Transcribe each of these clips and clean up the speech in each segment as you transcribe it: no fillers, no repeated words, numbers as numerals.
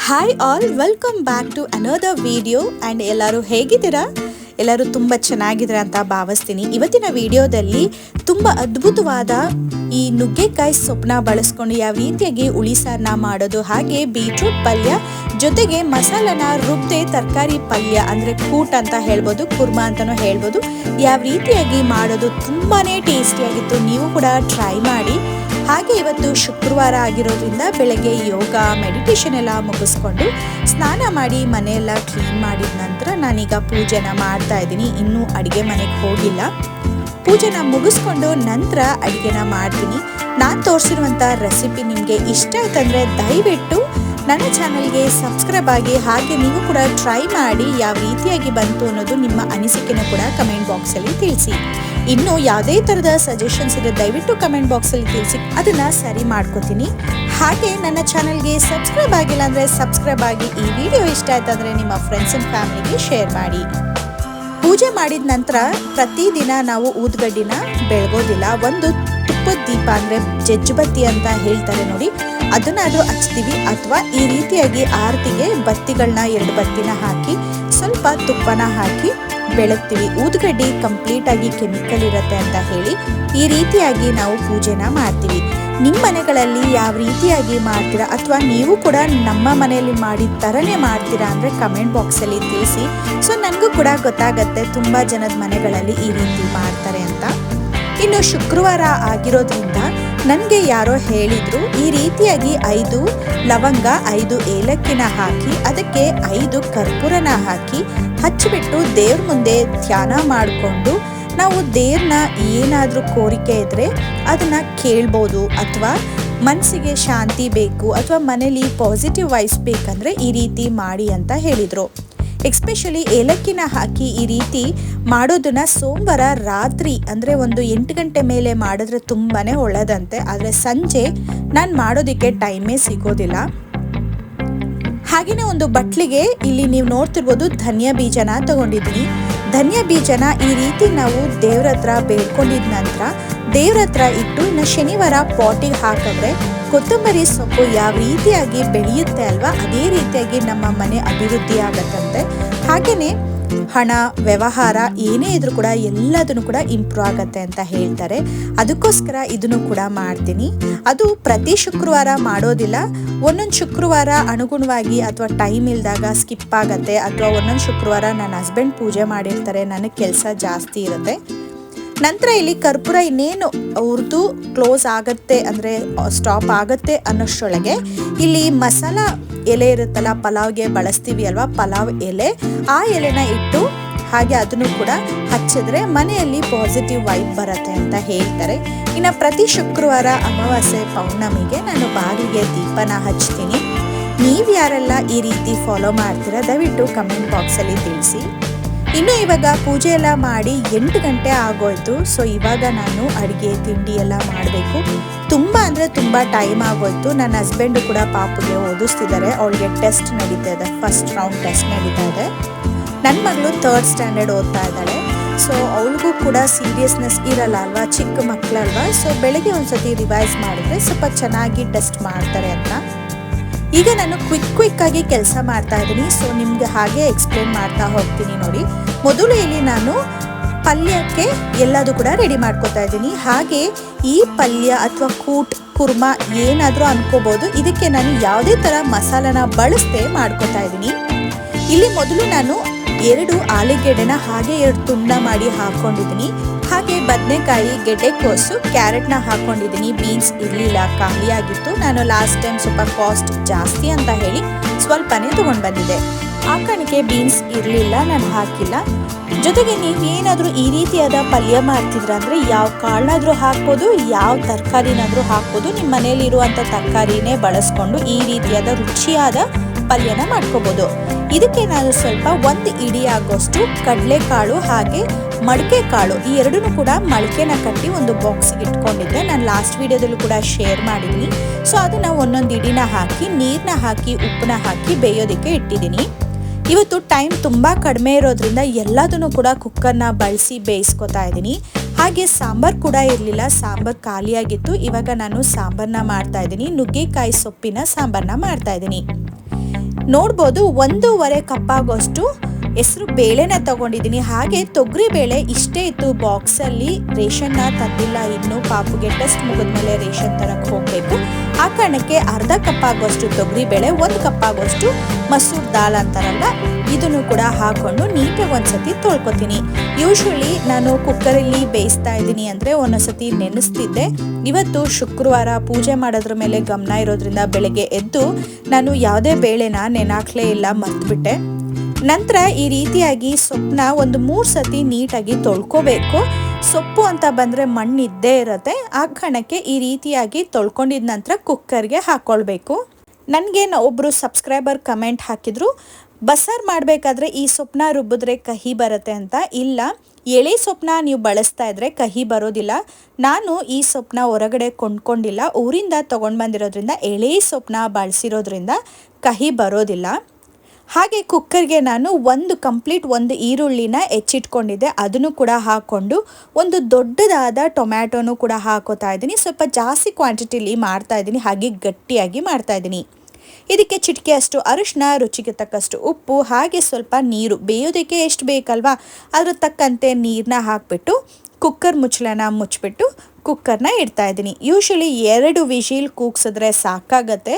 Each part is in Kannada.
Hi all, welcome back to another video. And ಎಲ್ಲರೂ ಹೇಗಿದ್ದೀರಾ? ಎಲ್ಲರೂ ತುಂಬ ಚೆನ್ನಾಗಿದ್ದೀರಾ ಅಂತ ಭಾವಿಸ್ತೀನಿ. ಇವತ್ತಿನ ವಿಡಿಯೋದಲ್ಲಿ ತುಂಬ ಅದ್ಭುತವಾದ ಈ ನುಗ್ಗೆಕಾಯಿ ಸೊಪ್ಪನ್ನ ಬಳಸ್ಕೊಂಡು ಯಾವ ರೀತಿಯಾಗಿ ಹುಳಿ ಸಾರನ್ನ ಮಾಡೋದು, ಹಾಗೆ ಬೀಟ್ರೂಟ್ ಪಲ್ಯ ಜೊತೆಗೆ ಮಸಾಲನ ರುಬ್ಬದೆ ತರಕಾರಿ ಪಲ್ಯ ಅಂದರೆ ಕೂಟ್ ಅಂತ ಹೇಳ್ಬೋದು, ಕುರ್ಮಾ ಅಂತಲೂ ಹೇಳ್ಬೋದು, ಯಾವ ರೀತಿಯಾಗಿ ಮಾಡೋದು ತುಂಬಾ ಟೇಸ್ಟಿಯಾಗಿತ್ತು. ನೀವು ಕೂಡ ಟ್ರೈ ಮಾಡಿ. ಹಾಗೆ ಇವತ್ತು ಶುಕ್ರವಾರ ಆಗಿರೋದ್ರಿಂದ ಬೆಳಗ್ಗೆ ಯೋಗ ಮೆಡಿಟೇಷನ್ ಎಲ್ಲ ಮುಗಿಸ್ಕೊಂಡು ಸ್ನಾನ ಮಾಡಿ ಮನೆಯೆಲ್ಲ ಕ್ಲೀನ್ ಮಾಡಿದ ನಂತರ ನಾನೀಗ ಪೂಜೆನ ಮಾಡ್ತಾ ಇದ್ದೀನಿ. ಇನ್ನೂ ಅಡುಗೆ ಮನೆಗೆ ಹೋಗಿಲ್ಲ. ಪೂಜೆನ ಮುಗಿಸ್ಕೊಂಡು ನಂತರ ಅಡುಗೆನ ಮಾಡ್ತೀನಿ. ನಾನು ತೋರಿಸಿರುವಂಥ ರೆಸಿಪಿ ನಿಮಗೆ ಇಷ್ಟ ಆಯ್ತಂದರೆ ದಯವಿಟ್ಟು ನನ್ನ ಚಾನಲ್ಗೆ ಸಬ್ಸ್ಕ್ರೈಬ್ ಆಗಿ, ಹಾಗೆ ನೀವು ಕೂಡ ಟ್ರೈ ಮಾಡಿ ಯಾವ ರೀತಿಯಾಗಿ ಬಂತು ಅನ್ನೋದು ನಿಮ್ಮ ಅನಿಸಿಕೆನೂ ಕೂಡ ಕಮೆಂಟ್ ಬಾಕ್ಸಲ್ಲಿ ತಿಳಿಸಿ. ಇನ್ನು ಯಾವುದೇ ಥರದ ಸಜೆಷನ್ಸ್ ಇದೆ ದಯವಿಟ್ಟು ಕಮೆಂಟ್ ಬಾಕ್ಸಲ್ಲಿ ತಿಳಿಸಿ, ಅದನ್ನು ಸರಿ ಮಾಡ್ಕೋತೀನಿ. ಹಾಗೆ ನನ್ನ ಚಾನಲ್ಗೆ ಸಬ್ಸ್ಕ್ರೈಬ್ ಆಗಿಲ್ಲ ಅಂದರೆ ಸಬ್ಸ್ಕ್ರೈಬ್ ಆಗಿ. ಈ ವಿಡಿಯೋ ಇಷ್ಟ ಆಯ್ತಂದರೆ ನಿಮ್ಮ ಫ್ರೆಂಡ್ಸ್ ಆ್ಯಂಡ್ ಫ್ಯಾಮಿಲಿಗೆ ಶೇರ್ ಮಾಡಿ. ಪೂಜೆ ಮಾಡಿದ ನಂತರ ಪ್ರತಿದಿನ ನಾವು ಊದ್ಗಡ್ಡಿನ ಬೆಳಗೋದಿಲ್ಲ. ಒಂದು ತುಪ್ಪದ ದೀಪ ಅಂದರೆ ಜಜ್ಜುಬತ್ತಿ ಅಂತ ಹೇಳ್ತಾರೆ ನೋಡಿ, ಅದನ್ನಾದರೂ ಹಚ್ತೀವಿ. ಅಥವಾ ಈ ರೀತಿಯಾಗಿ ಆರತಿಗೆ ಬತ್ತಿಗಳನ್ನ 2 ಬತ್ತಿನ ಹಾಕಿ ಸ್ವಲ್ಪ ತುಪ್ಪನ ಹಾಕಿ ಬೆಳಗ್ತೀವಿ. ಊದ್ಗಡ್ಡಿ ಕಂಪ್ಲೀಟ್ ಆಗಿ ಕೆಮಿಕಲ್ ಇರುತ್ತೆ ಅಂತ ಹೇಳಿ ಈ ರೀತಿಯಾಗಿ ನಾವು ಪೂಜೆನ ಮಾಡ್ತೀವಿ. ನಿಮ್ಮ ಮನೆಗಳಲ್ಲಿ ಯಾವ ರೀತಿಯಾಗಿ ಮಾಡ್ತೀರಾ, ಅಥವಾ ನೀವು ಕೂಡ ನಮ್ಮ ಮನೆಯಲ್ಲಿ ಮಾಡಿದ ಥರನೇ ಮಾಡ್ತೀರಾ ಅಂದರೆ ಕಮೆಂಟ್ ಬಾಕ್ಸಲ್ಲಿ ತಿಳಿಸಿ. ಸೊ ನನಗೂ ಕೂಡ ಗೊತ್ತಾಗತ್ತೆ ತುಂಬ ಜನದ ಮನೆಗಳಲ್ಲಿ ಈ ರೀತಿ ಮಾಡ್ತಾರೆ ಅಂತ. ಇನ್ನು ಶುಕ್ರವಾರ ಆಗಿರೋದ್ರಿಂದ ನನಗೆ ಯಾರೋ ಹೇಳಿದರು, ಈ ರೀತಿಯಾಗಿ 5 ಲವಂಗ 5 ಏಲಕ್ಕಿನ ಹಾಕಿ ಅದಕ್ಕೆ 5 ಕರ್ಪೂರನ ಹಾಕಿ ಹಚ್ಚಿಬಿಟ್ಟು ದೇವ್ರ ಮುಂದೆ ಧ್ಯಾನ ಮಾಡಿಕೊಂಡು ನಾವು ದೇವ್ರನ್ನ ಏನಾದರೂ ಕೋರಿಕೆ ಇದ್ದರೆ ಅದನ್ನು ಕೇಳ್ಬೋದು. ಅಥವಾ ಮನಸ್ಸಿಗೆ ಶಾಂತಿ ಬೇಕು ಅಥವಾ ಮನೇಲಿ ಪಾಸಿಟಿವ್ ವೈಬ್ಸ್ ಬೇಕಂದರೆ ಈ ರೀತಿ ಮಾಡಿ ಅಂತ ಹೇಳಿದರು. ಎಸ್ಪೆಷಲಿ ಏಲಕ್ಕಿನ ಹಾಕಿ ಈ ರೀತಿ ಮಾಡೋದನ್ನ ಸೋಮವಾರ ರಾತ್ರಿ ಅಂದರೆ ಒಂದು 8 ಗಂಟೆ ಮೇಲೆ ಮಾಡಿದ್ರೆ ತುಂಬಾ ಒಳ್ಳೆಯದಂತೆ. ಆದರೆ ಸಂಜೆ ನಾನು ಮಾಡೋದಕ್ಕೆ ಟೈಮೇ ಸಿಗೋದಿಲ್ಲ. ಹಾಗೆಯೇ ಒಂದು ಬಟ್ಲಿಗೆ ಇಲ್ಲಿ ನೀವು ನೋಡ್ತಿರ್ಬೋದು ಧನಿಯಾ ಬೀಜನ ತಗೊಂಡಿದ್ದೀನಿ. ಧನಿಯಾ ಬೀಜನ ಈ ರೀತಿ ನಾವು ದೇವ್ರ ಹತ್ರ ಬೇಡ್ಕೊಂಡಿದ ನಂತರ ದೇವ್ರ ಹತ್ರ ಇಟ್ಟು ಇನ್ನು ಶನಿವಾರ ಪಾಟಿಗೆ ಹಾಕಿದ್ರೆ ಕೊತ್ತಂಬರಿ ಸೊಪ್ಪು ಯಾವ ರೀತಿಯಾಗಿ ಬೆಳೆಯುತ್ತೆ ಅಲ್ವಾ, ಅದೇ ರೀತಿಯಾಗಿ ನಮ್ಮ ಮನೆ ಅಭಿವೃದ್ಧಿ ಆಗತ್ತಂತೆ. ಹಾಗೆಯೇ ಹಣ ವ್ಯವಹಾರ ಏನೇ ಇದ್ರೂ ಕೂಡ ಎಲ್ಲದನ್ನು ಕೂಡ ಇಂಪ್ರೂವ್ ಆಗತ್ತೆ ಅಂತ ಹೇಳ್ತಾರೆ. ಅದಕ್ಕೋಸ್ಕರ ಇದನ್ನು ಕೂಡ ಮಾಡ್ತೀನಿ. ಅದು ಪ್ರತಿ ಶುಕ್ರವಾರ ಮಾಡೋದಿಲ್ಲ. ಒಂದೊಂದು ಶುಕ್ರವಾರ ಅನುಗುಣವಾಗಿ ಅಥವಾ ಟೈಮ್ ಇಲ್ದಾಗ ಸ್ಕಿಪ್ ಆಗತ್ತೆ, ಅಥವಾ ಒಂದೊಂದು ಶುಕ್ರವಾರ ನನ್ನ ಹಸ್ಬೆಂಡ್ ಪೂಜೆ ಮಾಡಿರ್ತಾರೆ, ನನಗೆ ಕೆಲಸ ಜಾಸ್ತಿ ಇರುತ್ತೆ. ನಂತರ ಇಲ್ಲಿ ಕರ್ಪೂರ ಇನ್ನೇನು ಹುರಿದು ಕ್ಲೋಸ್ ಆಗತ್ತೆ ಅಂದರೆ ಸ್ಟಾಪ್ ಆಗತ್ತೆ ಅನ್ನೋಷ್ಟರೊಳಗೆ ಇಲ್ಲಿ ಮಸಾಲ ಎಲೆ ಇರುತ್ತಲ್ಲ, ಪಲಾವ್ಗೆ ಬಳಸ್ತೀವಿ ಅಲ್ವಾ, ಪಲಾವ್ ಎಲೆ, ಆ ಎಲೆನ ಇಟ್ಟು ಹಾಗೆ ಅದನ್ನು ಕೂಡ ಹಚ್ಚಿದ್ರೆ ಮನೆಯಲ್ಲಿ ಪಾಸಿಟಿವ್ ವೈಬ್ ಬರುತ್ತೆ ಅಂತ ಹೇಳ್ತಾರೆ. ಇನ್ನು ಪ್ರತಿ ಶುಕ್ರವಾರ ಅಮಾವಾಸ್ಯೆ ಪೌರ್ಣಮಿಗೆ ನಾನು ಬಾಗಿಲಿಗೆ ದೀಪನ ಹಚ್ತೀನಿ. ನೀವು ಯಾರೆಲ್ಲ ಈ ರೀತಿ ಫಾಲೋ ಮಾಡ್ತೀರಾ ದಯವಿಟ್ಟು ಕಮೆಂಟ್ ಬಾಕ್ಸಲ್ಲಿ ತಿಳಿಸಿ. ಇನ್ನು ಇವಾಗ ಪೂಜೆ ಎಲ್ಲ ಮಾಡಿ 8 ಗಂಟೆ ಆಗೋಯ್ತು. ಸೊ ಇವಾಗ ನಾನು ಅಡುಗೆ ತಿಂಡಿ ಎಲ್ಲ ಮಾಡಬೇಕು. ತುಂಬ ಅಂದರೆ ತುಂಬ ಟೈಮ್ ಆಗೋಯ್ತು. ನನ್ನ ಹಸ್ಬೆಂಡು ಕೂಡ ಪಾಪುಗೆ ಓದಿಸ್ತಿದ್ದಾರೆ. ಅವಳಿಗೆ ಟೆಸ್ಟ್ ನಡೀತಾ ಇದೆ, ಫಸ್ಟ್ ರೌಂಡ್ ಟೆಸ್ಟ್ ನಡೀತಾ ಇದೆ. ನನ್ನ ಮಗಳು 3rd ಸ್ಟ್ಯಾಂಡರ್ಡ್ ಓದ್ತಾ ಇದ್ದಾಳೆ. ಸೊ ಅವಳಿಗೂ ಕೂಡ ಸೀರಿಯಸ್ನೆಸ್ ಇರಲ್ಲ ಅಲ್ವಾ, ಚಿಕ್ಕ ಮಕ್ಕಳಲ್ವಾ. ಸೊ ಬೆಳಗ್ಗೆ ಒಂದ್ಸತಿ ರಿವೈಸ್ ಮಾಡಿದ್ರೆ ಸ್ವಲ್ಪ ಚೆನ್ನಾಗಿ ಟೆಸ್ಟ್ ಮಾಡ್ತಾರೆ ಅಂತ. ಈಗ ನಾನು ಕ್ವಿಕ್ ಆಗಿ ಕೆಲಸ ಮಾಡ್ತಾ ಇದ್ದೀನಿ. ಸೊ ನಿಮ್ಗೆ ಹಾಗೆ ಎಕ್ಸ್ಪ್ಲೇನ್ ಮಾಡ್ತಾ ಹೋಗ್ತೀನಿ ನೋಡಿ. ಮೊದಲು ಇಲ್ಲಿ ನಾನು ಪಲ್ಯಕ್ಕೆ ಎಲ್ಲದೂ ಕೂಡ ರೆಡಿ ಮಾಡ್ಕೊತಾ ಇದ್ದೀನಿ. ಹಾಗೆ ಈ ಪಲ್ಯ ಅಥವಾ ಕೂಟ್ ಕುರ್ಮಾ ಏನಾದರೂ ಅನ್ಕೋಬೋದು, ಇದಕ್ಕೆ ನಾನು ಯಾವುದೇ ಥರ ಮಸಾಲನ ಬಳಸದೆ ಮಾಡ್ಕೊತಾ ಇದ್ದೀನಿ. ಇಲ್ಲಿ ಮೊದಲು ನಾನು 2 ಆಲೂಗೆಡ್ಡೆನ ಹಾಗೆ 2 ತುಂಡ ಮಾಡಿ ಹಾಕ್ಕೊಂಡಿದ್ದೀನಿ. ಹಾಗೆ ಬದನೆಕಾಯಿ, ಗೆಡ್ಡೆಕೋಸು, ಕ್ಯಾರೆಟ್ನ ಹಾಕ್ಕೊಂಡಿದ್ದೀನಿ. ಬೀನ್ಸ್ ಇರಲಿಲ್ಲ, ಖಾಲಿಯಾಗಿತ್ತು. ನಾನು ಲಾಸ್ಟ್ ಟೈಮ್ ಸ್ವಲ್ಪ ಕಾಸ್ಟ್ ಜಾಸ್ತಿ ಅಂತ ಹೇಳಿ ಸ್ವಲ್ಪನೇ ತೊಗೊಂಡು ಬಂದಿದ್ದೆ. ಆ ಕಾರಣಕ್ಕೆ ಬೀನ್ಸ್ ಇರಲಿಲ್ಲ, ನಾನು ಹಾಕಿಲ್ಲ. ಜೊತೆಗೆ ನೀವು ಏನಾದರೂ ಈ ರೀತಿಯಾದ ಪಲ್ಯ ಮಾಡ್ತಿದ್ರ ಅಂದರೆ ಯಾವ ಕಾಳನ್ನಾದರೂ ಹಾಕ್ಬೋದು, ಯಾವ ತರಕಾರಿನಾದರೂ ಹಾಕ್ಬೋದು. ನಿಮ್ಮ ಮನೆಯಲ್ಲಿರುವಂಥ ತರಕಾರಿನೇ ಬಳಸ್ಕೊಂಡು ಈ ರೀತಿಯಾದ ರುಚಿಯಾದ ಪಲ್ಯನ ಮಾಡ್ಕೋಬೋದು. ಇದಕ್ಕೆ ನಾನು ಸ್ವಲ್ಪ 1 ಇಡಿ ಆಗೋಷ್ಟು ಕಡಲೆಕಾಳು ಹಾಗೆ ಮಡಕೆ ಕಾಳು ಈ ಎರಡನ್ನೂ ಕೂಡ ಮೊಳಕೆನ ಕಟ್ಟಿ ಒಂದು ಬಾಕ್ಸ್ಗೆ ಇಟ್ಕೊಂಡಿದ್ದೆ. ನಾನು ಲಾಸ್ಟ್ ವಿಡಿಯೋದಲ್ಲೂ ಕೂಡ ಶೇರ್ ಮಾಡಿದ್ದೀನಿ. ಸೊ ಅದನ್ನು 1 ಇಡಿನ ಹಾಕಿ ನೀರನ್ನ ಹಾಕಿ ಉಪ್ಪನ್ನ ಹಾಕಿ ಬೇಯೋದಕ್ಕೆ ಇಟ್ಟಿದ್ದೀನಿ. ಇವತ್ತು ಟೈಮ್ ತುಂಬ ಕಡಿಮೆ ಇರೋದ್ರಿಂದ ಎಲ್ಲದನ್ನು ಕೂಡ ಕುಕ್ಕರ್ನ ಬಳಸಿ ಬೇಯಿಸ್ಕೊತಾ ಇದ್ದೀನಿ. ಹಾಗೆ ಸಾಂಬಾರು ಕೂಡ ಇರಲಿಲ್ಲ, ಸಾಂಬಾರು ಖಾಲಿಯಾಗಿತ್ತು. ಇವಾಗ ನಾನು ಸಾಂಬಾರನ್ನ ಮಾಡ್ತಾ ಇದ್ದೀನಿ. ನುಗ್ಗೆಕಾಯಿ ಸೊಪ್ಪಿನ ಸಾಂಬಾರನ್ನ ಮಾಡ್ತಾ ಇದ್ದೀನಿ. ನೋಡ್ಬೋದು 1.5 ಕಪ್ ಆಗೋಷ್ಟು ಹೆಸರು ಬೇಳೆನ ತಗೊಂಡಿದ್ದೀನಿ. ಹಾಗೆ ತೊಗರಿ ಬೇಳೆ ಇಷ್ಟೇ ಇತ್ತು ಬಾಕ್ಸಲ್ಲಿ, ರೇಷನ್ನ ತಂದಿಲ್ಲ ಇನ್ನು, ಪಾಪುಗೆ ಟೆಸ್ಟ್ ಮುಗಿದ್ಮೇಲೆ ರೇಷನ್ ತರಕ್ಕೆ ಹೋಗಬೇಕು. ಆ ಕಾರಣಕ್ಕೆ ಅರ್ಧ ಕಪ್ ಆಗೋಷ್ಟು ತೊಗರಿ ಬೇಳೆ, 1 ಕಪ್ ಆಗೋಷ್ಟು ಮಸೂರ್ ದಾಲ್ ಅಂತಾರಲ್ಲ, ಇದನ್ನು ಕೂಡ ಹಾಕೊಂಡು ನೀಟಾಗಿ ಒಂದ್ಸತಿ ತೊಳ್ಕೊತೀನಿ. ಯೂಶ್ವಲಿ ನಾನು ಕುಕ್ಕರಲ್ಲಿ ಬೇಯಿಸ್ತಾ ಇದ್ದೀನಿ ಅಂದರೆ ಒಂದೊಂದ್ಸತಿ ನೆನೆಸ್ತಿದ್ದೆ. ಇವತ್ತು ಶುಕ್ರವಾರ ಪೂಜೆ ಮಾಡೋದ್ರ ಮೇಲೆ ಗಮನ ಇರೋದ್ರಿಂದ ಬೆಳಗ್ಗೆ ಎದ್ದು ನಾನು ಯಾವುದೇ ಬೇಳೆನ ನೆನಾಕ್ಲೇ ಇಲ್ಲ, ಮರ್ತ್ಬಿಟ್ಟೆ. ನಂತರ ಈ ರೀತಿಯಾಗಿ ಸೊಪ್ಪನ್ನ ಒಂದು 3 ಸತಿ ನೀಟಾಗಿ ತೊಳ್ಕೊಬೇಕು. ಸೊಪ್ಪು ಅಂತ ಬಂದರೆ ಮಣ್ಣು ಇದ್ದೇ ಇರುತ್ತೆ. ಆ ಕಾರಣಕ್ಕೆ ಈ ರೀತಿಯಾಗಿ ತೊಳ್ಕೊಂಡಿದ ನಂತರ ಕುಕ್ಕರ್ಗೆ ಹಾಕ್ಕೊಳ್ಬೇಕು. ನನಗೆ ಒಬ್ಬರು ಸಬ್ಸ್ಕ್ರೈಬರ್ ಕಮೆಂಟ್ ಹಾಕಿದ್ರು, ಬಸ್ಸಾರು ಮಾಡಬೇಕಾದ್ರೆ ಈ ಸೊಪ್ಪನ್ನ ರುಬ್ಬಿದ್ರೆ ಕಹಿ ಬರುತ್ತೆ ಅಂತ. ಇಲ್ಲ, ಎಳೆ ಸೊಪ್ಪನ್ನ ನೀವು ಬಳಸ್ತಾ ಇದ್ರೆ ಕಹಿ ಬರೋದಿಲ್ಲ. ನಾನು ಈ ಸೊಪ್ಪನ್ನ ಹೊರಗಡೆ ಕೊಂಡ್ಕೊಂಡಿಲ್ಲ, ಊರಿಂದ ತೊಗೊಂಡು ಬಂದಿರೋದ್ರಿಂದ ಎಳೆ ಸೊಪ್ಪನ್ನ ಬಳಸಿರೋದ್ರಿಂದ ಕಹಿ ಬರೋದಿಲ್ಲ. ಹಾಗೆ ಕುಕ್ಕರ್ಗೆ ನಾನು ಒಂದು ಈರುಳ್ಳಿನ ಹೆಚ್ಚಿಟ್ಕೊಂಡಿದ್ದೆ, ಅದನ್ನು ಕೂಡ ಹಾಕ್ಕೊಂಡು ಒಂದು ದೊಡ್ಡದಾದ ಟೊಮ್ಯಾಟೊನು ಕೂಡ ಹಾಕೋತಾ ಇದ್ದೀನಿ. ಸ್ವಲ್ಪ ಜಾಸ್ತಿ ಕ್ವಾಂಟಿಟಿಲಿ ಮಾಡ್ತಾ ಇದ್ದೀನಿ, ಹಾಗೆ ಗಟ್ಟಿಯಾಗಿ ಮಾಡ್ತಾ ಇದ್ದೀನಿ. ಇದಕ್ಕೆ ಚಿಟಿಕೆಯಷ್ಟು ಅರಿಶಿನ, ರುಚಿಗೆ ತಕ್ಕಷ್ಟು ಉಪ್ಪು, ಹಾಗೆ ಸ್ವಲ್ಪ ನೀರು, ಬೇಯೋದಕ್ಕೆ ಎಷ್ಟು ಬೇಕಲ್ವಾ ಅದ್ರ ತಕ್ಕಂತೆ ನೀರನ್ನ ಹಾಕಿಬಿಟ್ಟು ಕುಕ್ಕರ್ ಮುಚ್ಚಳನ ಮುಚ್ಚಿಬಿಟ್ಟು ಕುಕ್ಕರ್ನ ಇಡ್ತಾ ಇದ್ದೀನಿ. ಯೂಶ್ವಲಿ 2 ವಿಶಿಲ್ ಕೂಗ್ಸಿದ್ರೆ ಸಾಕಾಗತ್ತೆ,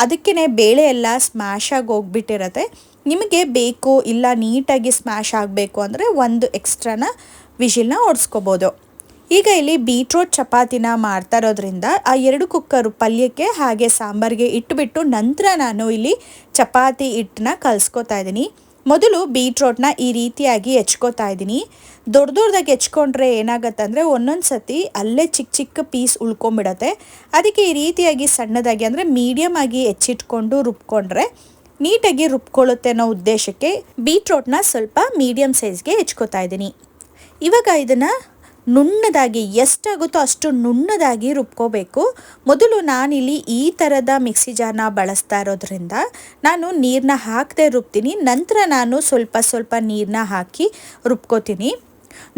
ಅದಕ್ಕೇ ಬೇಳೆ ಎಲ್ಲ ಸ್ಮ್ಯಾಶ್ ಆಗಿ ಹೋಗ್ಬಿಟ್ಟಿರತ್ತೆ. ನಿಮಗೆ ಬೇಕು ಇಲ್ಲ ನೀಟಾಗಿ ಸ್ಮ್ಯಾಶ್ ಆಗಬೇಕು ಅಂದರೆ 1 ಎಕ್ಸ್ಟ್ರಾನ ವಿಶಿಲ್ನ ಓಡಿಸ್ಕೋಬೋದು. ಈಗ ಇಲ್ಲಿ ಬೀಟ್ರೋಟ್ ಚಪಾತಿನ ಮಾಡ್ತಾ ಇರೋದ್ರಿಂದ ಆ 2 ಕುಕ್ಕರು ಪಲ್ಯಕ್ಕೆ ಹಾಗೆ ಸಾಂಬಾರಿಗೆ ಇಟ್ಟುಬಿಟ್ಟು ನಂತರ ನಾನು ಇಲ್ಲಿ ಚಪಾತಿ ಹಿಟ್ಟನ್ನ ಕಲಿಸ್ಕೊತಾ ಇದ್ದೀನಿ. ಮೊದಲು ಬೀಟ್ರೋಟ್ನ ಈ ರೀತಿಯಾಗಿ ಹೆಚ್ಕೋತಾ ಇದ್ದೀನಿ. ದೊಡ್ಡದಾಗಿ ಹೆಚ್ಕೊಂಡ್ರೆ ಏನಾಗುತ್ತೆ ಅಂದರೆ ಒಂದೊಂದು ಸತಿ ಅಲ್ಲೇ ಚಿಕ್ಕ ಚಿಕ್ಕ ಪೀಸ್ ಉಳ್ಕೊಂಬಿಡತ್ತೆ. ಅದಕ್ಕೆ ಈ ರೀತಿಯಾಗಿ ಸಣ್ಣದಾಗಿ ಅಂದರೆ ಮೀಡಿಯಮ್ ಆಗಿ ಹೆಚ್ಚಿಟ್ಕೊಂಡು ರುಬ್ಕೊಂಡ್ರೆ ನೀಟಾಗಿ ರುಬ್ಕೊಳ್ಳುತ್ತೆ ಅನ್ನೋ ಉದ್ದೇಶಕ್ಕೆ ಬೀಟ್ರೋಟ್ನ ಸ್ವಲ್ಪ ಮೀಡಿಯಮ್ ಸೈಜ್ಗೆ ಹೆಚ್ಕೋತಾ ಇದ್ದೀನಿ. ಇವಾಗ ಇದನ್ನು ನುಣ್ಣದಾಗಿ ಎಷ್ಟಾಗುತ್ತೋ ಅಷ್ಟು ನುಣ್ಣದಾಗಿ ರುಬ್ಕೋಬೇಕು. ಮೊದಲು ನಾನಿಲ್ಲಿ ಈ ಥರದ ಮಿಕ್ಸಿ ಜಾರ್ನ ಬಳಸ್ತಾ ಇರೋದ್ರಿಂದ ನಾನು ನೀರನ್ನ ಹಾಕದೆ ರುಬ್ತೀನಿ. ನಂತರ ನಾನು ಸ್ವಲ್ಪ ನೀರನ್ನ ಹಾಕಿ ರುಬ್ಕೋತೀನಿ.